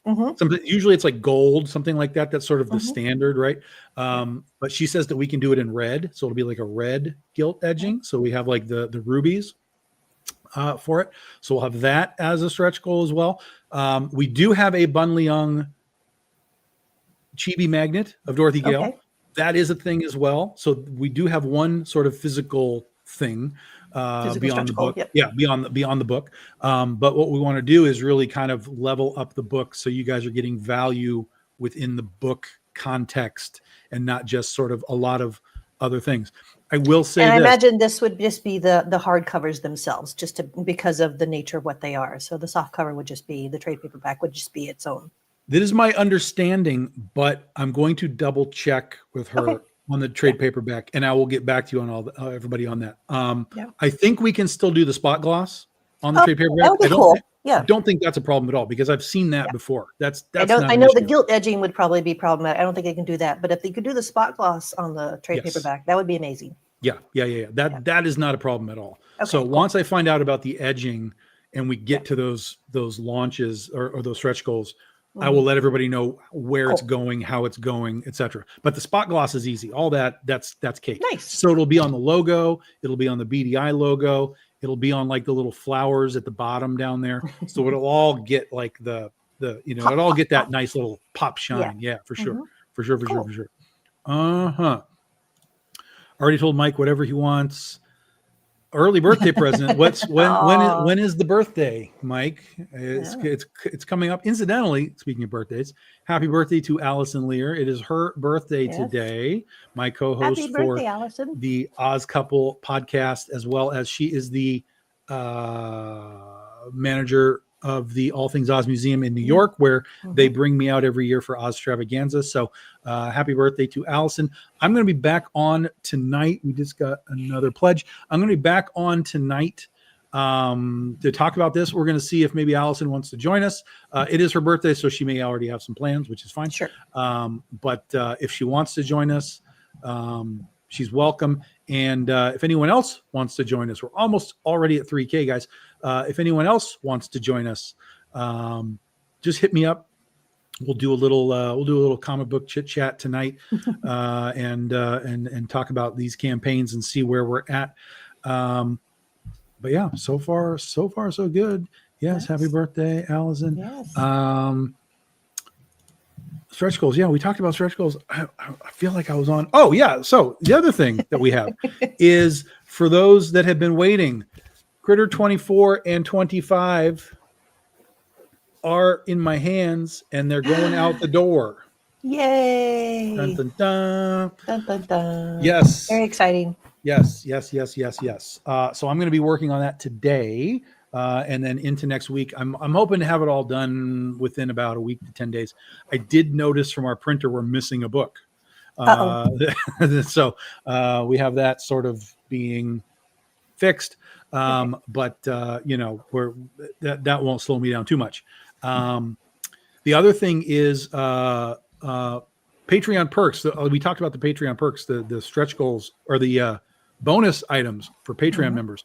usually it's like gold, something like that. That's sort of the standard, right? But she says that we can do it in red. So it'll be like a red gilt edging. So we have like the rubies for it. So we'll have that as a stretch goal as well. We do have a Bun Leung chibi magnet of Dorothy Gale. That is a thing as well. So we do have one sort of physical thing beyond the book. Beyond the book. But what we want to do is really kind of level up the book so you guys are getting value within the book context and not just sort of a lot of other things. I will say, and I imagine this would just be the hardcovers themselves, because of the nature of what they are. So the soft cover would just be, the trade paperback would just be its own. That is my understanding, but I'm going to double check with her on the trade paperback, and I will get back to you on everybody on that. Yeah. I think we can still do the spot gloss on the trade paperback. That would be cool. Yeah. I don't think that's a problem at all because I've seen that before. That's I not an know the issue. gilt edging would probably be problematic. I don't think they can do that. But if they could do the spot gloss on the trade Yes. paperback, that would be amazing. Yeah. That is not a problem at all. Okay, So cool. once I find out about the edging and we get to those launches or those stretch goals, I will let everybody know where it's going, how it's going, etc. But the spot gloss is easy. All that's cake. Nice. So it'll be on the logo. It'll be on the BDI logo. It'll be on like the little flowers at the bottom down there. So it'll all get like it'll all get that nice little pop shine. Yeah, for sure. For sure. Already told Mike whatever he wants. Early birthday present. When is the birthday, Mike? It's coming up. Incidentally, speaking of birthdays, happy birthday to Allison Lear. It is her birthday today. My co-host Happy for birthday, Allison. the Oz Couple podcast, as well as she is the manager of the All Things Oz Museum in New York, where they bring me out every year for Oz Extravaganza. So happy birthday to Allison. I'm going to be back on tonight. We just got another pledge. I'm going to be back on tonight to talk about this. We're going to see if maybe Allison wants to join us. It is her birthday, so she may already have some plans, which is fine. Sure. But if she wants to join us, she's welcome. And if anyone else wants to join us, we're almost already at 3K, guys. If anyone else wants to join us, just hit me up. We'll do a little comic book chit chat tonight, and talk about these campaigns and see where we're at. But yeah, so far so good. Yes, happy birthday, Allison. Yes. Stretch goals. Yeah, we talked about stretch goals. I feel like I was on. Oh, yeah. So the other thing that we have is for those that have been waiting, Critter 24 and 25 are in my hands and they're going out the door. Yay. Dun, dun, dun. Dun, dun, dun. Yes. Very exciting. Yes. So I'm going to be working on that today. And then into next week, I'm hoping to have it all done within about a week to 10 days. I did notice from our printer, we're missing a book. So we have that sort of being fixed. But that won't slow me down too much. The other thing is Patreon perks. We talked about the Patreon perks, the stretch goals or the bonus items for Patreon members.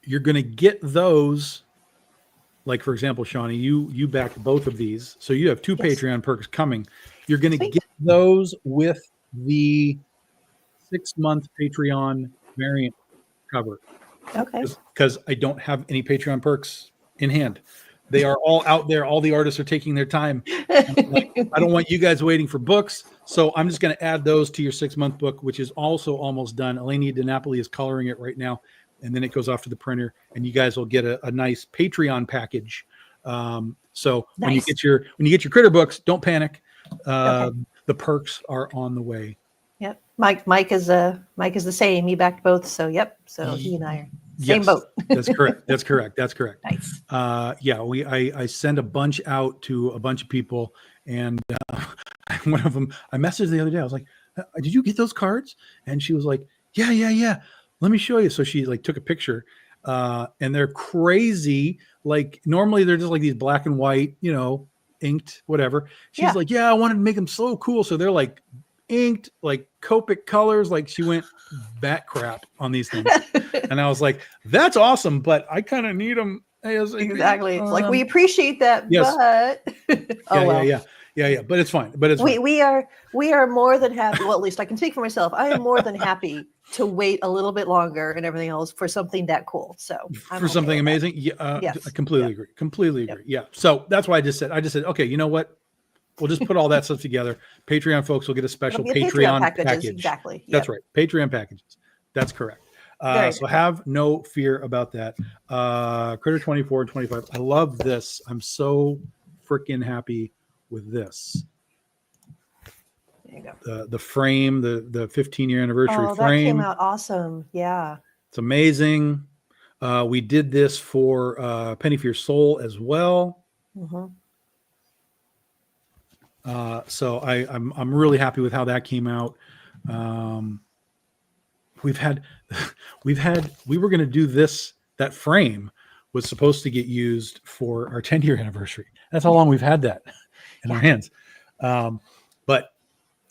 You're going to get those, like, for example, Shawnee, you backed both of these. So you have two Patreon perks coming. You're going to get those with the 6-month Patreon variant cover. Okay. Because I don't have any Patreon perks in hand. They are all out there. All the artists are taking their time. I don't want you guys waiting for books. So I'm just going to add those to your 6-month book, which is also almost done. Eleni DiNapoli is coloring it right now. And then it goes off to the printer and you guys will get a nice Patreon package. So when you get your critter books, don't panic. The perks are on the way. Yep. Mike is the same. He backed both. So yep. So he and I are same boat. That's correct. Nice. I send a bunch out to a bunch of people, and one of them I messaged the other day. I was like, "Did you get those cards?" And she was like, "Yeah. Let me show you." So she took a picture, and they're crazy. Like normally they're just like these black and white, inked, whatever. She's like, "Yeah, I wanted to make them so cool." So they're like inked, like Copic colors. Like she went bat crap on these things. And I was like, that's awesome, but I kind of need them ASAP. Exactly. It's like, we appreciate that, yes. but Yeah. But it's fine. But it's fine. We are more than happy. Well, at least I can speak for myself. I am more than happy to wait a little bit longer and everything else for something that cool. So for something amazing. Yes. I completely agree. Completely agree. Yeah. So that's why I just said, okay, you know what? We'll just put all that stuff together. Patreon folks will get a special Patreon package. Exactly. That's right. Patreon packages. That's correct. So have no fear about that. Critter 24 and 25. I love this. I'm so freaking happy with this. There you go. The frame, the 15-year anniversary frame. That came out awesome. Yeah. It's amazing. We did this for Penny for Your Soul as well. Mm-hmm. So I'm really happy with how that came out. Um, we've had we were going to do this. That frame was supposed to get used for our 10-year anniversary. That's how long we've had that in our hands. But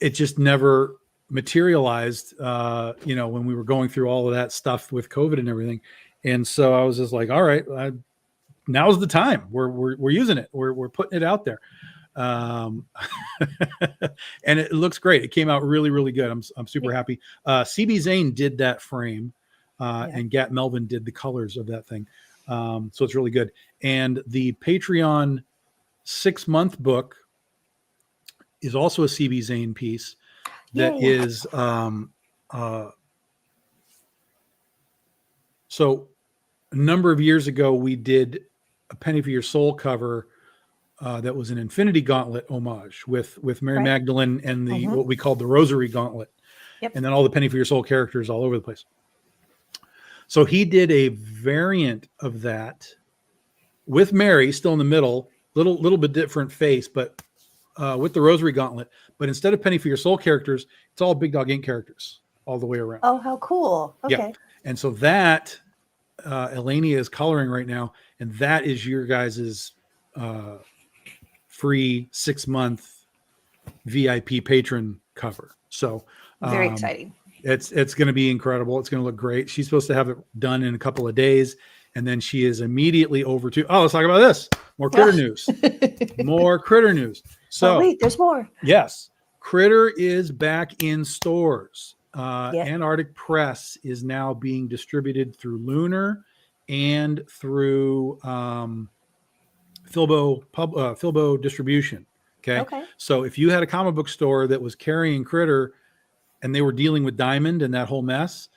it just never materialized, when we were going through all of that stuff with COVID and everything. And so I was just like, all right, now's the time. We're using it. We're putting it out there. And it looks great. It came out really, really good. I'm super happy. CB Zane did that frame, and Gat Melvin did the colors of that thing. So it's really good. And the Patreon 6-month book is also a CB Zane piece that is so a number of years ago we did a Penny for Your Soul cover that was an Infinity Gauntlet homage with Mary Magdalene and the what we called the Rosary Gauntlet, and then all the Penny for Your Soul characters all over the place. So he did a variant of that with Mary still in the middle, little bit different face, but with the Rosary Gauntlet. But instead of Penny for Your Soul characters, it's all Big Dog Inc. characters all the way around. Oh, how cool. Okay. Yeah. And so that Elenia is coloring right now, and that is your guys's free 6-month VIP patron cover. So very exciting. It's going to be incredible. It's going to look great. She's supposed to have it done in a couple of days, and then she is immediately over to, let's talk about this. More Critter news. More Critter news. So wait, there's more. Yes. Critter is back in stores. Antarctic Press is now being distributed through Lunar and through Filbo Distribution. Okay. So if you had a comic book store that was carrying Critter and they were dealing with Diamond and that whole mess,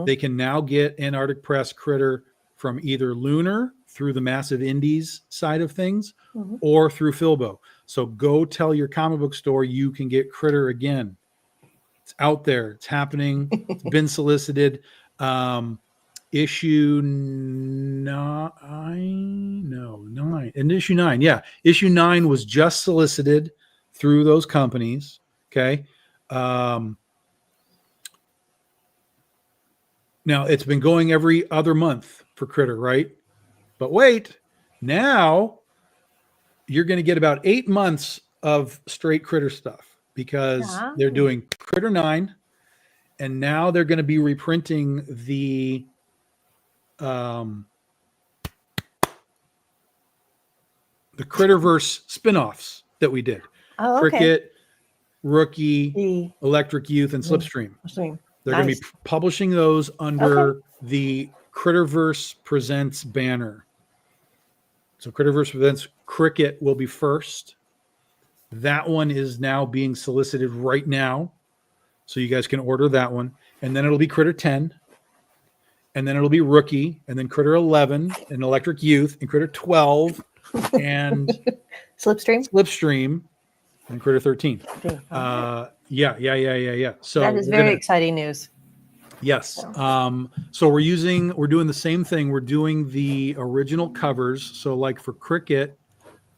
they can now get Antarctic Press Critter from either Lunar through the Massive Indies side of things or through Filbo. So go tell your comic book store you can get Critter again. It's out there. It's happening. It's been solicited. Issue 9. And issue 9. Yeah. Issue 9 was just solicited through those companies. Okay. Now it's been going every other month for Critter, right? But wait, now you're going to get about 8 months of straight Critter stuff because they're doing Critter 9, and now they're going to be reprinting the Critterverse spin-offs that we did. Cricket, Rookie, Electric Youth, and Slipstream. They're going to be publishing those under the Critterverse Presents banner. So Critterverse Presents Cricket will be first. That one is now being solicited right now. So you guys can order that one. And then it'll be Critter 10. And then it'll be Rookie. And then Critter 11 and Electric Youth and Critter 12 and Slipstream and Critter 13. Yeah. So that is very exciting news. Yes. So we're doing the same thing. We're doing the original covers. So like for Cricket,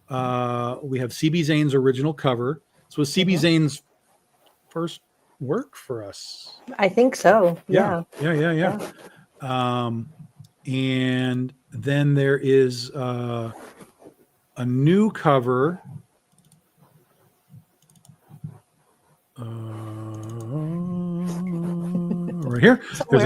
we have CB Zane's original cover. So it's CB Zane's first work for us. I think so. Yeah. And then there is a new cover. Right here. There's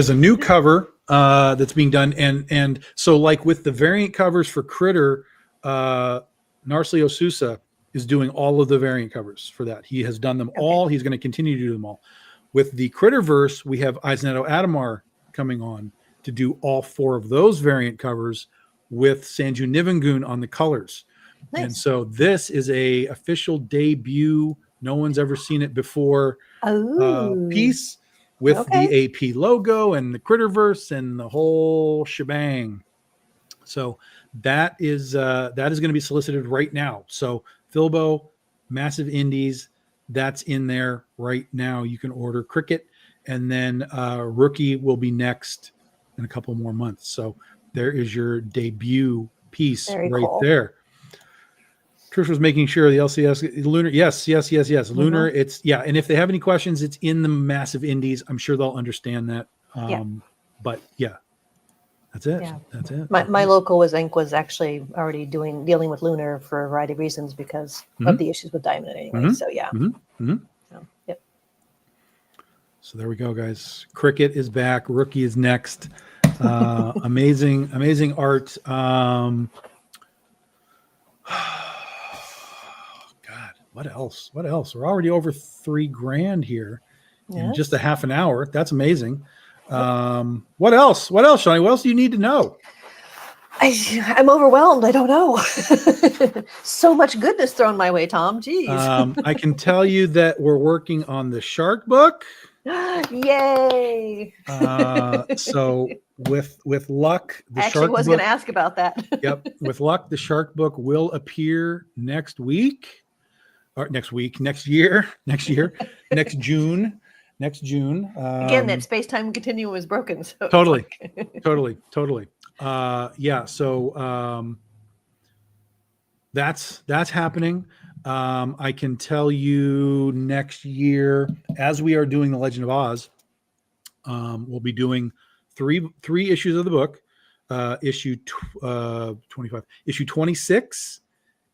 a new cover that's being done. And so like with the variant covers for Critter, Narcio Sousa is doing all of the variant covers for that. He has done them all. He's going to continue to do them all. With the Critterverse, we have Isneto Adamar coming on to do all 4 of those variant covers with Sanju Nivengoon on the colors. Nice. And so this is a official debut. No one's ever seen it before. Piece with the AP logo and the Critterverse and the whole shebang. So that is going to be solicited right now. So Filbo, Massive Indies, that's in there right now. You can order Cricket, and then Rookie will be next in a couple more months. So there is your debut piece. Very cool. There. Trish was making sure the LCS Lunar. Yes. Lunar. It's And if they have any questions, it's in the massive indies. I'm sure they'll understand that. But yeah, that's it. Yeah. That's it. My local was actually already dealing with Lunar for a variety of reasons because of the issues with Diamond anyway. So yeah. So, yep. So there we go, guys. Cricket is back. Rookie is next. Amazing art. God, what else? We're already over $3,000 here in just a half an hour. That's amazing. What else, Shawnee? What else do you need to know? I'm overwhelmed. I don't know. So much goodness thrown my way, Tom. Jeez. I can tell you that we're working on the shark book. Yay. So with luck, the I actually was going to ask about that. Yep. With luck, the shark book will appear next week. Or next year, next June. Again, that space-time continuum is broken. So totally. So that's happening. I can tell you next year, as we are doing the Legend of Oz, we'll be doing three issues of the book, issue 25, issue 26,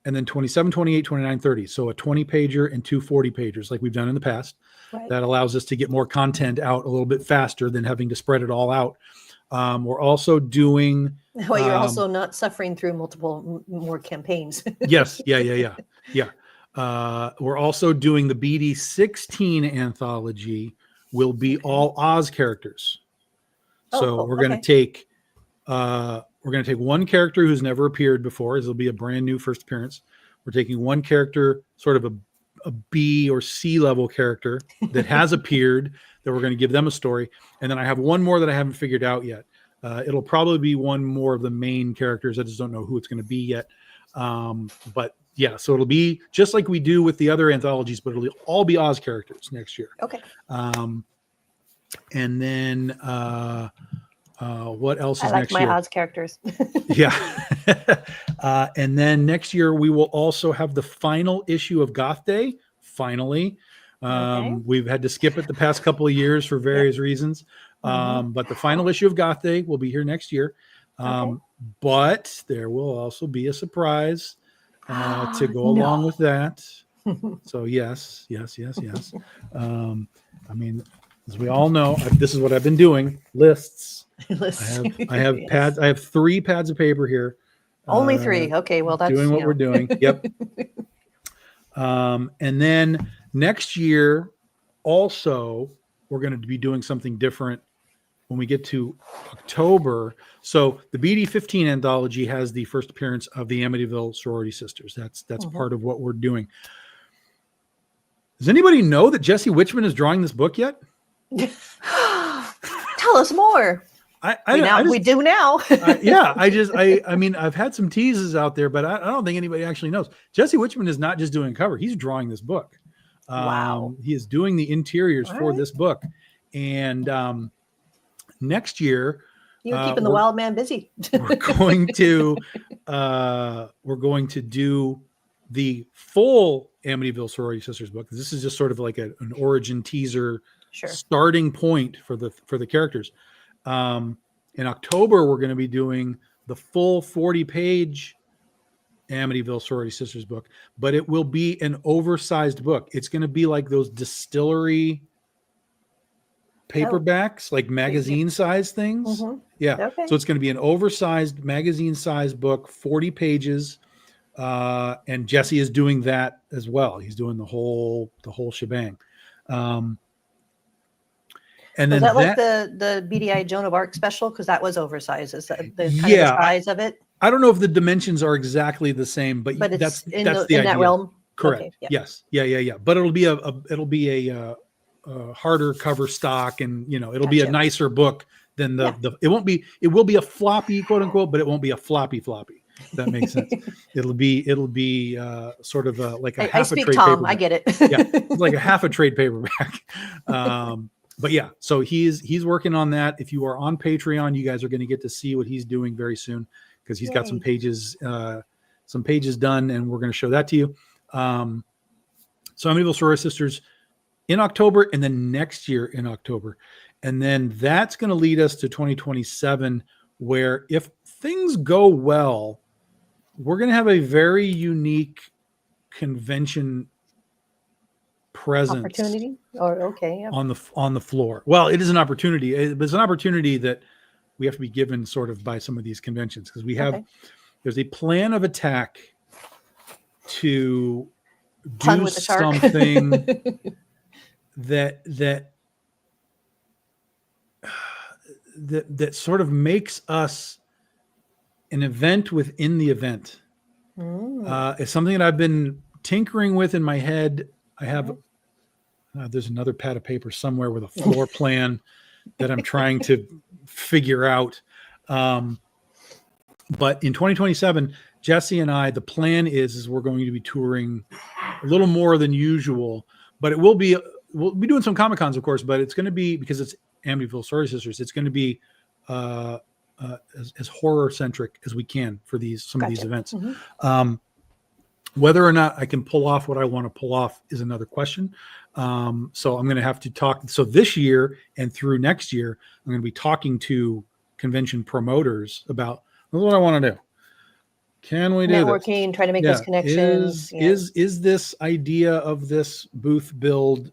and then 27, 28, 29, 30. So a 20-pager and 2 40-pagers like we've done in the past. Right. That allows us to get more content out a little bit faster than having to spread it all out. We're also doing... Well, you're also not suffering through more campaigns. Yes. Yeah. We're also doing the BD 16 anthology will be all Oz characters. So we're going to take one character who's never appeared before. This will be a brand new first appearance. We're taking one character, sort of a B or C level character that has appeared, that we're going to give them a story. And then I have one more that I haven't figured out yet. It'll probably be one more of the main characters. I just don't know who it's going to be yet. But yeah, so it'll be just like we do with the other anthologies, but it'll all be Oz characters next year. Okay. And then what else is I like next my year? Oz characters. Yeah. And then next year we will also have the final issue of Goth Day. Finally. We've had to skip it the past couple of years for various reasons. But the final issue of Goth Day will be here next year. But there will also be a surprise to go along with that. So yes. I mean, as we all know, this is what I've been doing. Lists. I have pads. I have 3 pads of paper here. Only 3. Okay. Well, that's doing what we're doing. Yep. And then next year, also, we're going to be doing something different when we get to October. So the BD 15 anthology has the first appearance of the Amityville sorority sisters. That's part of what we're doing. Does anybody know that Jesse Witchman is drawing this book yet? Tell us more. We do now. I mean, I've had some teases out there, but I don't think anybody actually knows. Jesse Witchman is not just doing cover; he's drawing this book. Wow! He is doing the interiors for this book, and next year you're keeping the wild man busy. we're going to do the full Amityville Sorority Sisters book. This is just sort of like an origin teaser, starting point for the characters. In October, we're going to be doing the full 40-page Amityville Sorority Sisters book, but it will be an oversized book. It's going to be like those distillery paperbacks, like magazine size things. Yeah. Okay. So it's going to be an oversized magazine size book, 40 pages. And Jesse is doing that as well. He's doing the whole shebang. And then that like the BDI Joan of Arc special? Because that was oversized. Is that the kind of the size of it? I don't know if the dimensions are exactly the same, but that's in the idea. That realm. Correct. Okay, Yes. Yeah. But it'll be a harder cover stock, and it'll be a nicer book than it will be a floppy, quote unquote, but it won't be a floppy. If that makes sense. It'll be sort of like a half a trade paperback. I get it. Yeah, like a half a trade paperback. But yeah, so he's working on that. If you are on Patreon, you guys are going to get to see what he's doing very soon, because he's got some pages some pages done, and we're going to show that to you. So Amityville Sorority Sisters in October, and then next year in October. And then that's going to lead us to 2027, where if things go well, we're going to have a very unique convention presence Opportunity, or okay, yeah. on the floor. Well, it is an opportunity. It's an opportunity that we have to be given sort of by some of these conventions, because we have there's a plan of attack to Pun do with the shark. something that sort of makes us an event within the event. It's something that I've been tinkering with in my head. I have there's another pad of paper somewhere with a floor plan that I'm trying to figure out. But in 2027, Jesse and I, the plan is we're going to be touring a little more than usual, but we'll be doing some Comic-Cons, of course, but it's going to be, because it's Amityville Sorority Sisters, it's going to be as horror centric as we can for some of these events. Whether or not I can pull off what I want to pull off is another question. So I'm going to have to talk. So this year and through next year, I'm going to be talking to convention promoters about, this is what I want to do. Can we do networking, this? trying to make those connections? Is this idea of this booth build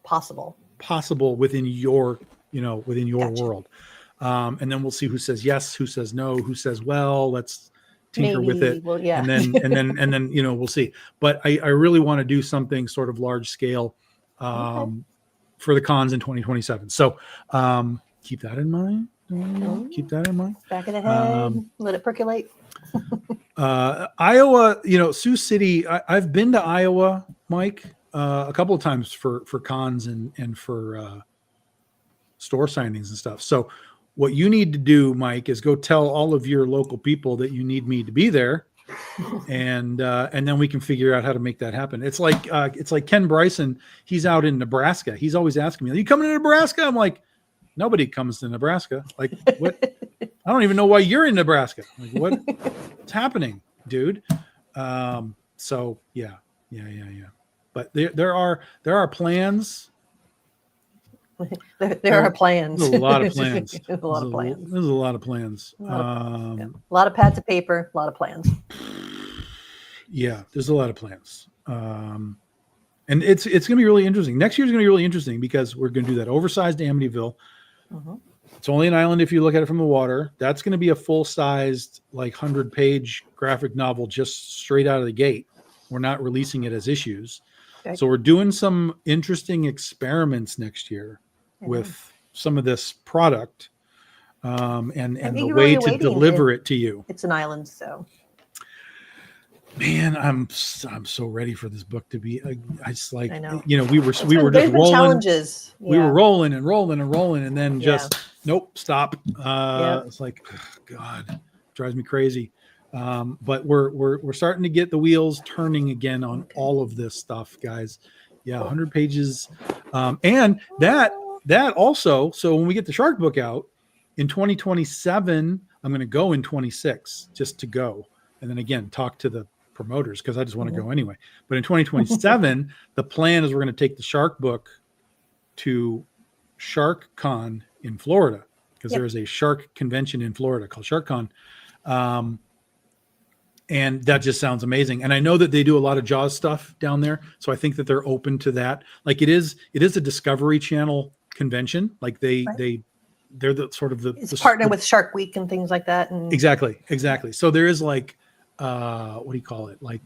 possible within your world? And then we'll see who says yes, who says no, who says, well, let's tinker with it. Well, yeah. And then we'll see. But I really want to do something sort of large scale for the cons in 2027. So keep that in mind. Keep that in mind. Back of the head. Let it percolate. Iowa, Sioux City. I've been to Iowa, Mike, a couple of times for cons and for store signings and stuff. So what you need to do, Mike, is go tell all of your local people that you need me to be there, and then we can figure out how to make that happen. It's like Ken Bryson. He's out in Nebraska. He's always asking me, "Are you coming to Nebraska?" I'm like, nobody comes to Nebraska. Like, what? I don't even know why you're in Nebraska. Like, what's happening, dude? So yeah. But there are plans. There are plans. There's a lot of plans. There's a lot of plans. There's a lot of plans. A lot of pads of paper, a lot of plans. Yeah, there's a lot of plans. And it's going to be really interesting. Next year's going to be really interesting because we're going to do that oversized Amityville. It's only an island if you look at it from the water. That's going to be a full-sized, like 100-page graphic novel just straight out of the gate. We're not releasing it as issues. Okay. So we're doing some interesting experiments next year with some of this product and the way to deliver it to you. It's an island, so. Man, I'm so ready for this book to be. I just like, I know. We were just rolling. Challenges. Yeah. We were rolling, and then just nope, stop. It's like, oh, God, drives me crazy. But we're starting to get the wheels turning again on all of this stuff, guys. Yeah, 100 pages, and that also. So when we get the Shark book out in 2027, I'm going to go in 26 just to go, and then again talk to the promoters because I just want to go anyway. But in 2027, the plan is we're going to take the Shark book to Shark Con in Florida because there is a shark convention in Florida called Shark Con. And that just sounds amazing. And I know that they do a lot of Jaws stuff down there. So I think that they're open to that. Like it is a Discovery Channel convention. Like they're the sort of it's partnered with Shark Week and things like that. And Exactly. So there is like, what do you call it? Like,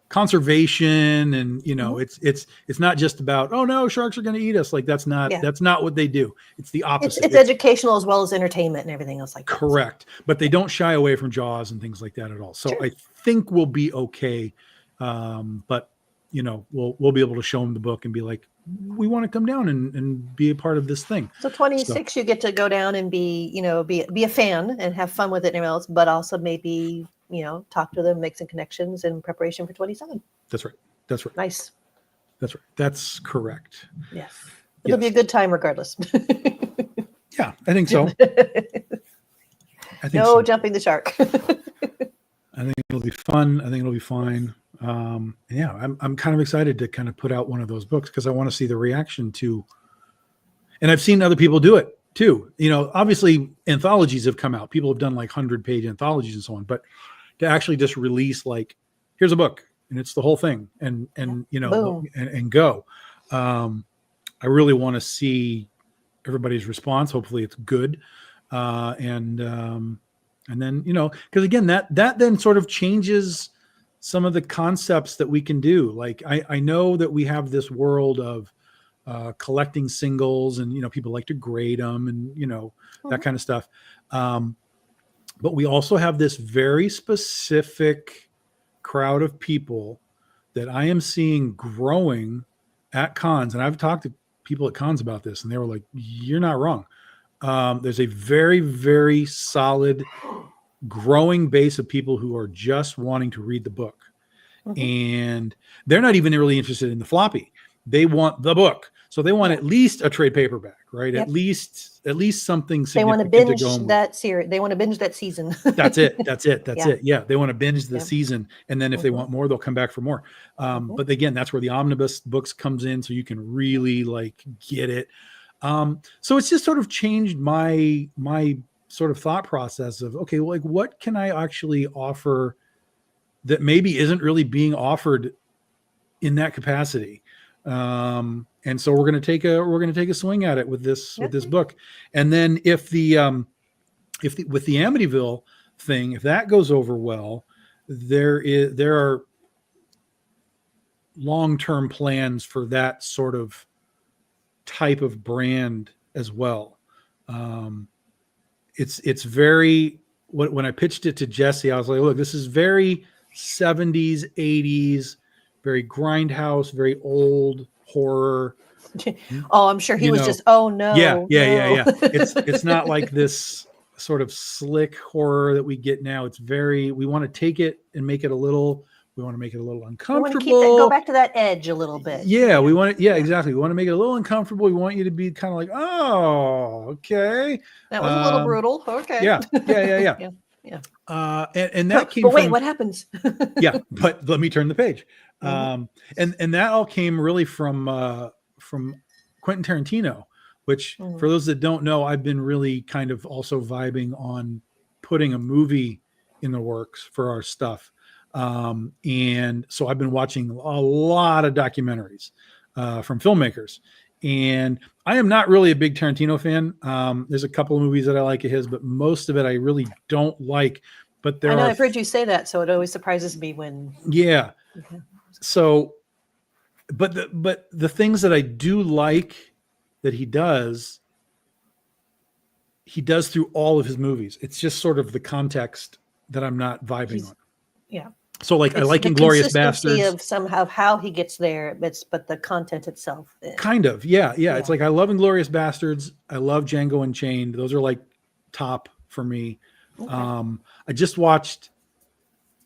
conservation and it's not just about, oh no, sharks are going to eat us. Like that's not what they do. It's the opposite. It's educational as well as entertainment and everything else like that. Correct. But they don't shy away from Jaws and things like that at all. So I think we'll be okay. But we'll be able to show them the book and be like, we want to come down and be a part of this thing. So 26, you get to go down and be a fan and have fun with it and everything else, but also maybe, talk to them, make some connections in preparation for 27. That's right. Nice. That's right. That's correct. Yes. It'll be a good time regardless. Yeah, I think so. No jumping the shark. I think it'll be fun. I think it'll be fine. Yeah, I'm kind of excited to kind of put out one of those books because I want to see the reaction to. And I've seen other people do it too. Obviously anthologies have come out. People have done like 100-page anthologies and so on. But to actually just release like, here's a book and it's the whole thing, and go. I really want to see everybody's response. Hopefully it's good. And then, because again, that then sort of changes some of the concepts that we can do. Like I know that we have this world of collecting singles, and people like to grade them, and that kind of stuff. But we also have this very specific crowd of people that I am seeing growing at cons, and I've talked to people at cons about this, and they were like, "You're not wrong." There's a very, very solid growing base of people who are just wanting to read the book. And they're not even really interested in the floppy. They want the book. So they want at least a trade paperback, right? Yep. At least something significant. They want to binge that series. They want to binge that season. That's it. Yeah. They want to binge the season. And then if they want more, they'll come back for more. But again, that's where the omnibus books comes in. So you can really like get it. So it's just sort of changed my sort of thought process of, okay, well, like what can I actually offer that maybe isn't really being offered in that capacity? And so we're going to take a swing at it with this book. And then if the with the Amityville thing, if that goes over well, there are long-term plans for that sort of type of brand as well. It's very, when I pitched it to Jesse, I was like, look, this is very 70s, 80s, very grindhouse, very old horror. Oh, I'm sure he was just, oh no. Yeah. It's not like this sort of slick horror that we get now. It's very, we want to take it and make it a little uncomfortable. Go back to that edge a little bit. Yeah, we want it. Yeah, exactly. We want to make it a little uncomfortable. We want you to be kind of like, oh, okay. That was a little brutal. Okay. Yeah. Yeah. And that came. But wait, what happens? Yeah, but let me turn the page. And that all came really from Quentin Tarantino, which for those that don't know, I've been really kind of also vibing on putting a movie in the works for our stuff. And so I've been watching a lot of documentaries from filmmakers, and I am not really a big Tarantino fan. There's a couple of movies that I like of his, but most of it I really don't like. But I've heard you say that, so it always surprises me when. Yeah. Okay. So, but the things that I do like that he does through all of his movies. It's just sort of the context that I'm not vibing on. Yeah. So like, I like Inglourious Bastards. Of somehow how he gets there, but the content itself. Kind of, yeah. It's like I love Inglourious Bastards. I love Django Unchained. Those are like top for me. Okay. I just watched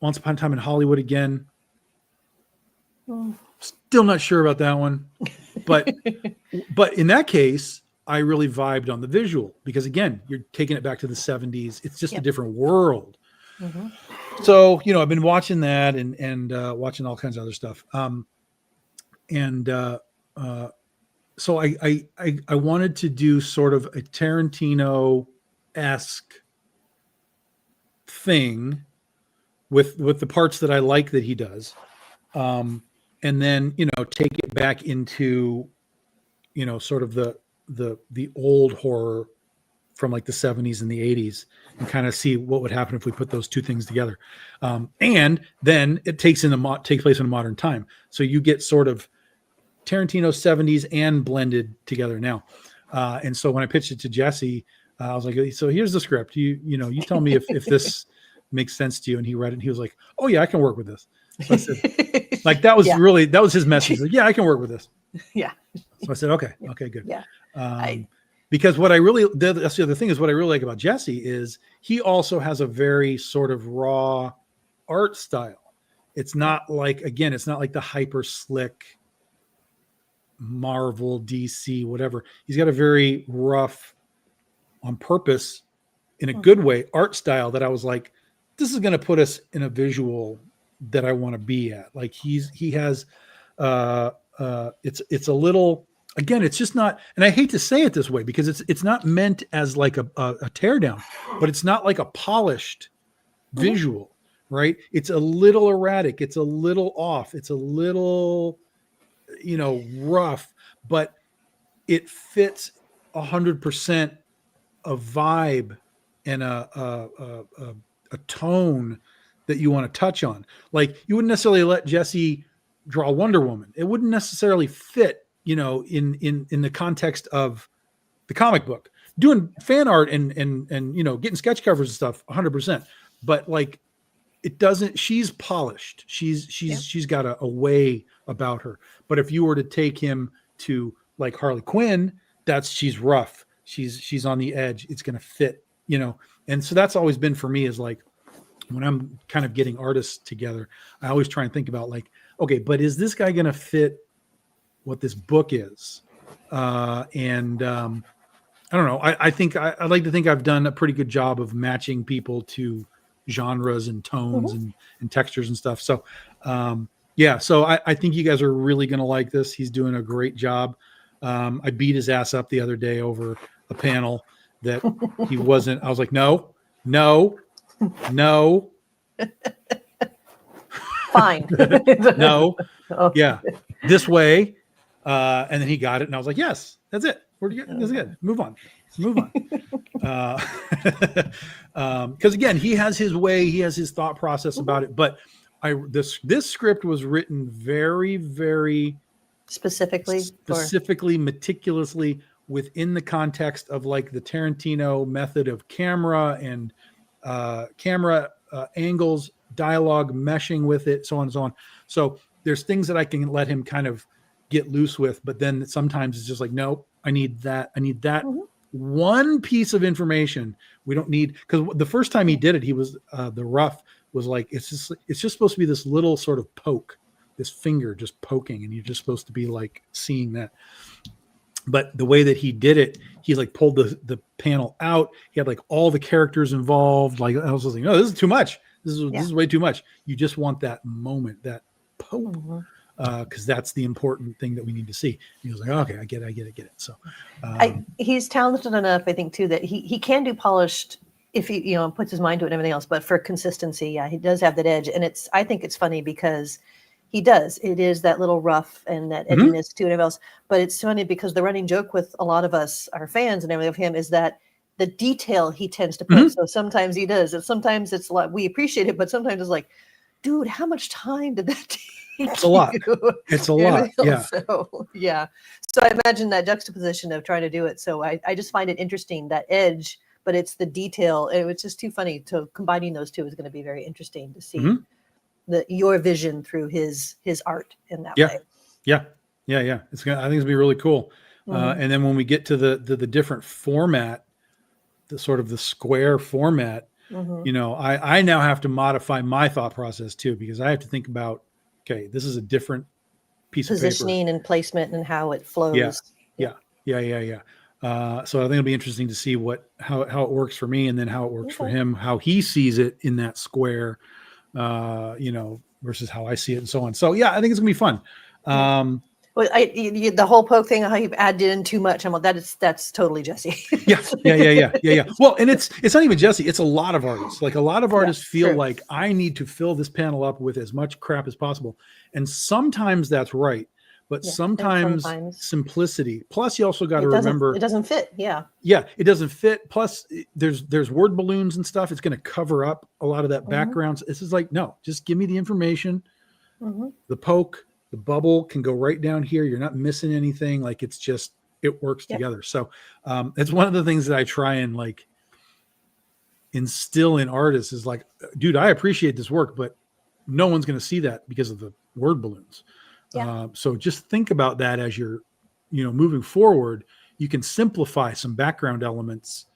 Once Upon a Time in Hollywood again. Still not sure about that one, but in that case, I really vibed on the visual because again, you're taking it back to the 70s. It's just a different world. Mm-hmm. So, I've been watching that and watching all kinds of other stuff. So I wanted to do sort of a Tarantino-esque thing with the parts that I like that he does. And then, take it back into, sort of the old horror from like the 70s and the 80s and kind of see what would happen if we put those two things together. And then it takes place in a modern time. So you get sort of Tarantino 70s and blended together now. And so when I pitched it to Jesse, I was like, so here's the script. You tell me if this makes sense to you. And he read it and he was like, oh yeah, I can work with this. So I said, like, that was that was his message. Like, yeah, I can work with this. Yeah. So I said, okay, good. Yeah. Because that's the other thing is what I really like about Jesse is he also has a very sort of raw art style. It's not like the hyper slick Marvel, DC, whatever. He's got a very rough, on purpose, in a good way, art style that I was like, this is going to put us in a visual that I want to be at. Like he has, it's a little, again, it's just not, and I hate to say it this way because it's not meant as like a teardown, but it's not like a polished visual, right? It's a little erratic. It's a little off. It's a little, rough, but it fits 100% a vibe and a tone that you want to touch on. Like you wouldn't necessarily let Jesse draw Wonder Woman. It wouldn't necessarily fit, in the context of the comic book. Doing fan art and getting sketch covers and stuff, 100%. But like it doesn't. She's polished. She's got a way about her. But if you were to take him to like Harley Quinn, she's rough. She's on the edge. It's going to fit, And so that's always been for me is like when I'm kind of getting artists together, I always try and think about like, okay, but is this guy going to fit what this book is? I don't know. I think I like to think I've done a pretty good job of matching people to genres and tones and textures and stuff. So, so I think you guys are really going to like this. He's doing a great job. I beat his ass up the other day over a panel that he wasn't. I was like, no. Fine. No. Oh. Yeah. This way. And then he got it. And I was like, yes, that's it. That's good. Move on. Because again, he has his way, he has his thought process about it. But this script was written very, very specifically, meticulously within the context of like the Tarantino method of camera and camera angles, dialogue meshing with it, so on and so on. So there's things that I can let him kind of get loose with, but then sometimes it's just like, nope, I need that one piece of information. We don't need, because the first time he did it, he was the rough was like, it's just supposed to be this little sort of poke, this finger just poking, and you're just supposed to be like seeing that. But the way that he did it, he like pulled the panel out. He had like all the characters involved. Like I was just like, no, this is too much. This is way too much. You just want that moment, that poke, because that's the important thing that we need to see. And he was like, okay, I get it. So he's talented enough, I think, too, that he can do polished if he puts his mind to it and everything else. But for consistency, he does have that edge, and I think it's funny because. He does. It is that little rough and that edginess to everything else. But it's funny because the running joke with a lot of us, our fans and everything of him, is that the detail he tends to put. So sometimes he does. And sometimes it's a lot. We appreciate it, but sometimes it's like, dude, how much time did that take? It's a lot. It's a lot. Yeah. So, yeah. So I imagine that juxtaposition of trying to do it. So I just find it interesting, that edge, but it's the detail. It was just too funny. So combining those two is going to be very interesting to see. Your vision through his art in that way. Yeah. I think it's gonna be really cool. And then when we get to the different format, the sort of the square format, I now have to modify my thought process too, because I have to think about, okay, this is a different piece of paper. Positioning and placement and how it flows. Yeah. So I think it'll be interesting to see how it works for me, and then how it works for him, how he sees it in that square. Versus how I see it and so on. So yeah, I think it's gonna be fun. Well, the whole poke thing, how you've added in too much. I'm like, that's totally Jesse. Yeah. Well, and it's not even Jesse. It's a lot of artists. Like a lot of artists feel like I need to fill this panel up with as much crap as possible. And sometimes that's right. But sometimes simplicity. Plus, you also got to remember it doesn't fit. Yeah, it doesn't fit. Plus, there's word balloons and stuff. It's going to cover up a lot of that background. This is like, no, just give me the information. The poke, the bubble can go right down here. You're not missing anything. Like it works together. So it's one of the things that I try and like instill in artists is like, dude, I appreciate this work, but no one's going to see that because of the word balloons. So just think about that as you're, moving forward. You can simplify some background elements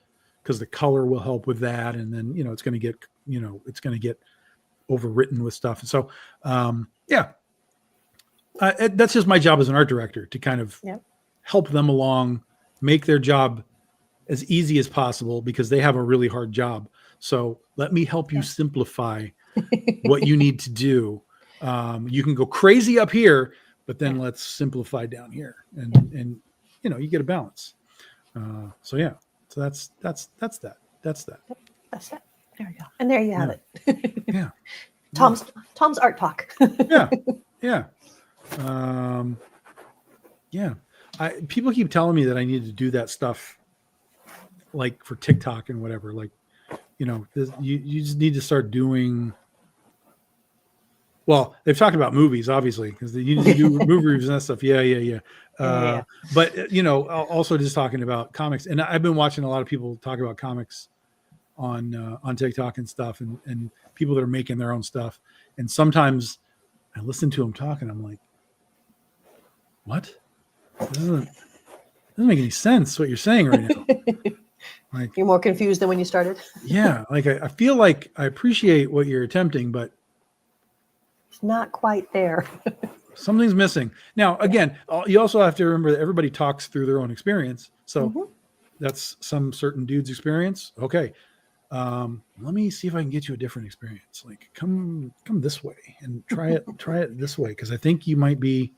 because the color will help with that, and then it's going to get overwritten with stuff. And so, that's just my job as an art director to kind of help them along, make their job as easy as possible because they have a really hard job. So let me help you simplify what you need to do. You can go crazy up here, but then let's simplify down here, and you get a balance. So yeah, so that's that. That's it. There we go. And there you have it. Yeah. Tom's art talk. Yeah. Yeah. People keep telling me that I need to do that stuff like for TikTok and whatever. Like, you just need to start doing. Well, they've talked about movies, obviously, because you need to do movie reviews and that stuff. Yeah. But also just talking about comics, and I've been watching a lot of people talk about comics on TikTok and stuff, and people that are making their own stuff. And sometimes I listen to them talk, and I'm like, what? This doesn't make any sense what you're saying right now. Like, you're more confused than when you started. Yeah, like I feel like I appreciate what you're attempting, but it's not quite there. Something's missing. Now, again, you also have to remember that everybody talks through their own experience. So that's some certain dude's experience. Okay. Let me see if I can get you a different experience. Like come this way and try it this way, because I think you might be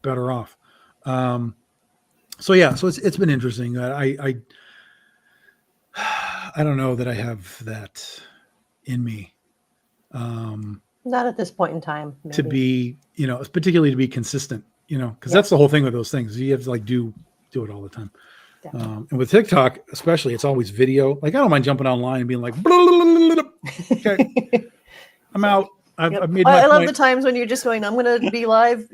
better off. So it's been interesting. I don't know that I have that in me. Not at this point in time. Maybe. To be, particularly to be consistent, because that's the whole thing with those things. You have to do it all the time. And with TikTok, especially, it's always video. Like, I don't mind jumping online and being like, okay, I'm out. I've made my I love point. the times when you're just going, I'm going to be live,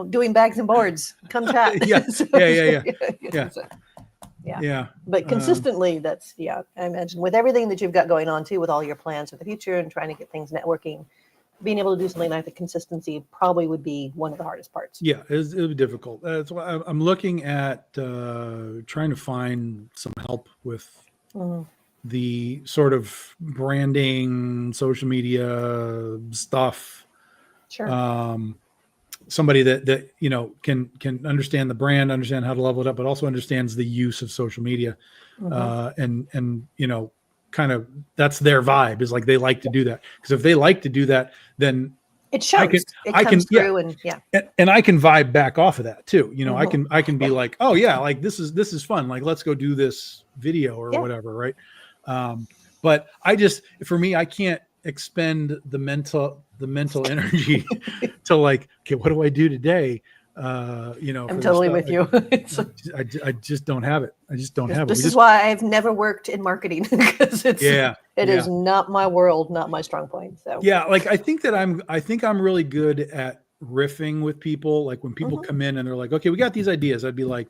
doing bags and boards. Come chat. Yeah. But consistently, I imagine with everything that you've got going on too, with all your plans for the future and trying to get things networking, being able to do something like the consistency probably would be one of the hardest parts. Yeah, it'll be difficult. That's why I'm looking at trying to find some help with the sort of branding, social media stuff. Sure. Somebody that can understand the brand, understand how to level it up, but also understands the use of social media, and kind of that's their vibe, is like they like to do that, because if they like to do that, then it shows. It comes through, and I can vibe back off of that too. I can be like, oh yeah, like this is fun. Like, let's go do this video or whatever, right? But for me, I can't expend the mental energy to like, okay, what do I do today? I'm totally with you. I just don't have it. I just don't have it. This is why I've never worked in marketing, because it is not my world, not my strong point. So like I think I'm really good at riffing with people. Like when people come in and they're like, okay, we got these ideas, I'd be like,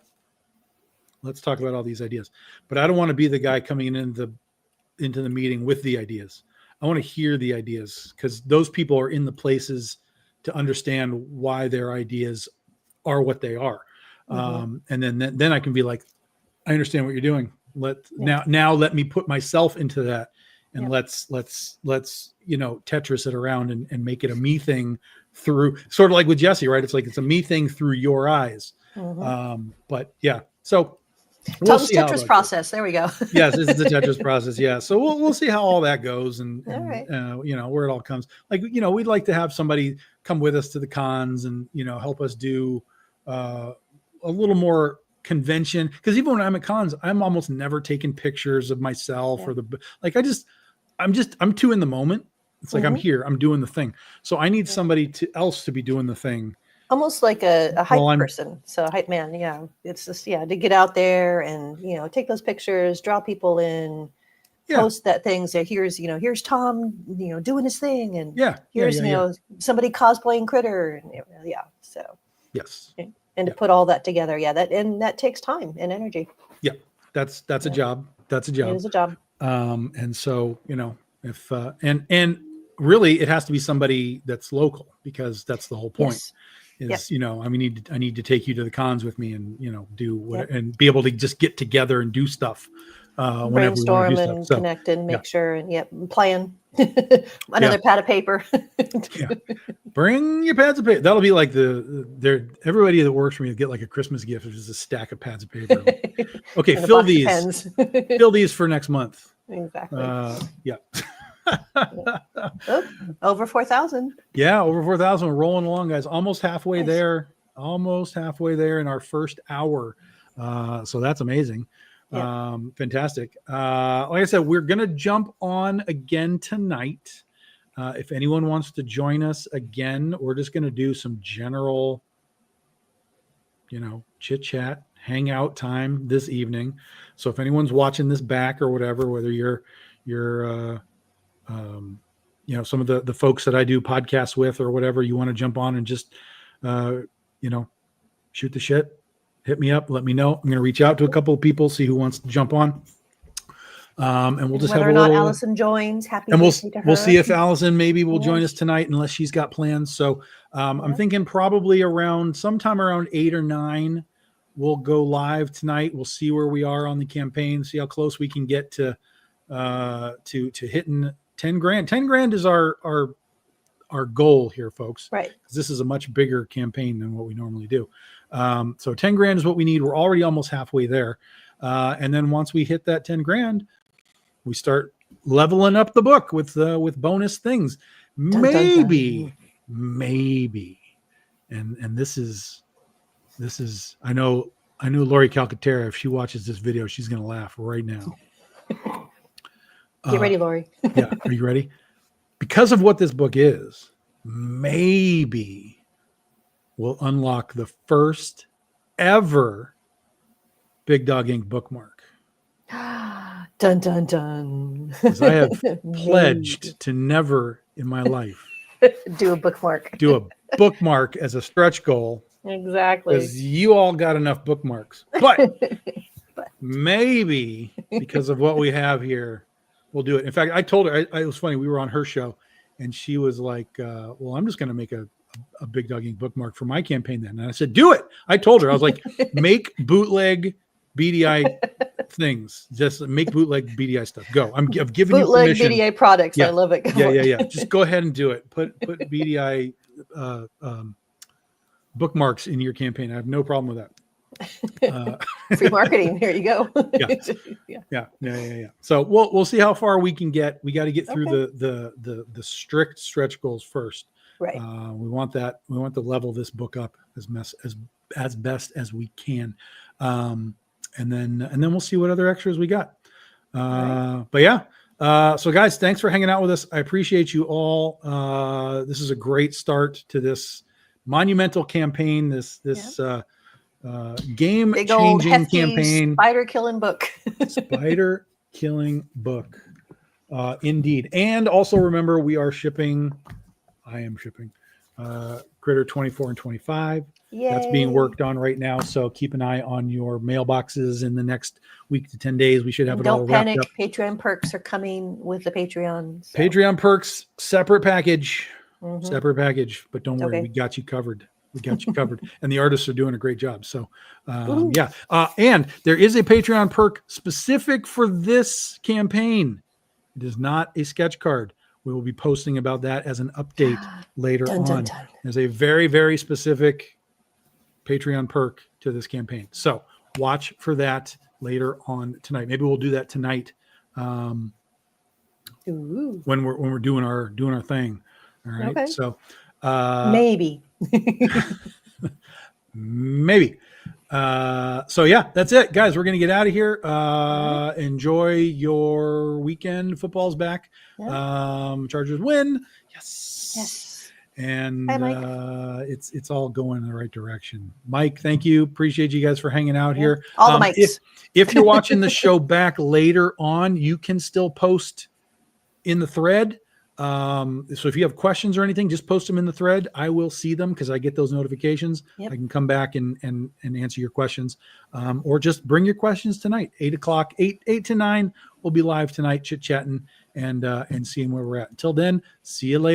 let's talk about all these ideas. But I don't want to be the guy coming into the meeting with the ideas. I want to hear the ideas, because those people are in the places to understand why their ideas are what they are. And then I can be like, I understand what you're doing. Now let me put myself into that, and let's Tetris it around and make it a me thing, through sort of like with Jesse, right? It's like, it's a me thing through your eyes. But yeah, so Tom's Tetris process. There we go. Yes, this is the Tetris process. Yeah. So we'll see how all that goes, and where it all comes. Like, we'd like to have somebody come with us to the cons and, help us do a little more convention. Because even when I'm at cons, I'm almost never taking pictures of myself or I'm too in the moment. It's like, I'm here, I'm doing the thing. So I need somebody else to be doing the thing. Almost like a hype person. So a hype man. Yeah. It's just, to get out there and, take those pictures, draw people in, post that thing. So here's Tom, doing his thing. And here's, somebody cosplaying Critter. And so. Yes. And to put all that together. Yeah. That takes time and energy. Yeah. That's a job. That's a job. It is a job. And so, if, and really it has to be somebody that's local, because that's the whole point. Yes. I need to take you to the cons with me and, do what, and be able to just get together and do stuff. Brainstorm and connect and make sure and plan another pad of paper. Bring your pads of paper. That'll be like everybody that works for me will get like a Christmas gift, which is a stack of pads of paper. Okay, fill these for next month. Exactly. Yeah. Oh, over 4,000. Yeah, over 4,000. We're rolling along, guys. Almost halfway Nice. there. Almost halfway there in our first hour. So that's amazing. Yeah. Fantastic. Like I said, we're going to jump on again tonight. If anyone wants to join us again, we're just going to do some general, chit chat, hangout time this evening. So if anyone's watching this back or whatever, whether you're some of the folks that I do podcasts with or whatever, you want to jump on and just, shoot the shit, hit me up, let me know. I'm going to reach out to a couple of people, see who wants to jump on. And we'll just whether have or a not little, Allison joins, happy and birthday to her. we'll see if Allison maybe will join Yes. us tonight, unless she's got plans. So I'm thinking probably sometime around 8 or 9, we'll go live tonight. We'll see where we are on the campaign, see how close we can get to hitting 10 grand. 10 grand is our goal here, folks. Right. Because this is a much bigger campaign than what we normally do. So 10 grand is what we need. We're already almost halfway there. And then once we hit that 10 grand, we start leveling up the book with bonus things. Dun, Maybe. And this is, I know Lori Calcaterra, if she watches this video, she's going to laugh right now. Get ready, Lori. Yeah. Are you ready? Because of what this book is, maybe we'll unlock the first ever Big Dog Inc. bookmark. Dun, dun, dun. Because I have pledged to never in my life do a bookmark. do a bookmark as a stretch goal. Exactly. Because you all got enough bookmarks. But maybe because of what we have here, we'll do it. In fact, I told her, it was funny. We were on her show and she was like, well, I'm just going to make a Big Dog Inc. bookmark for my campaign then. And I said, do it. I told her, I was like, make bootleg BDI things. Just make bootleg BDI stuff. Go. I've given bootleg you permission. BDI products. Yeah. I love it. Yeah. Just go ahead and do it. Put BDI bookmarks in your campaign. I have no problem with that. Free marketing. Here you go. Yeah. So we'll see how far we can get. We got to get through the strict stretch goals first. Right. We want that. We want to level this book up as best as we can. And then we'll see what other extras we got. Right. But yeah. So guys, thanks for hanging out with us. I appreciate you all. This is a great start to this monumental campaign. This game changing campaign. Spider killing book. Spider killing book. Indeed. And also remember, we are shipping. I am shipping Critter 24 and 25. Yay. That's being worked on right now. So keep an eye on your mailboxes in the next week to 10 days. We should have it all wrapped up. Don't panic. Patreon perks are coming with the Patreon. So. Patreon perks, separate package. Separate package. But don't worry, we got you covered. And the artists are doing a great job. So, yeah. And there is a Patreon perk specific for this campaign. It is not a sketch card. We will be posting about that as an update later on. There's a very, very specific Patreon perk to this campaign. So watch for that later on tonight. Maybe we'll do that tonight when we're doing our thing. All right. Okay. So maybe. So yeah, that's it, guys. We're gonna get out of here. Enjoy your weekend. Football's back. Chargers win. Yes. And hi, it's all going in the right direction. Mike, thank you. Appreciate you guys for hanging out here. All the mics. If you're watching the show back later on, you can still post in the thread. So if you have questions or anything, just post them in the thread. I will see them because I get those notifications. I can come back and answer your questions, or just bring your questions tonight. 8 to 9. We'll be live tonight, chit chatting and seeing where we're at. Until then, see you later.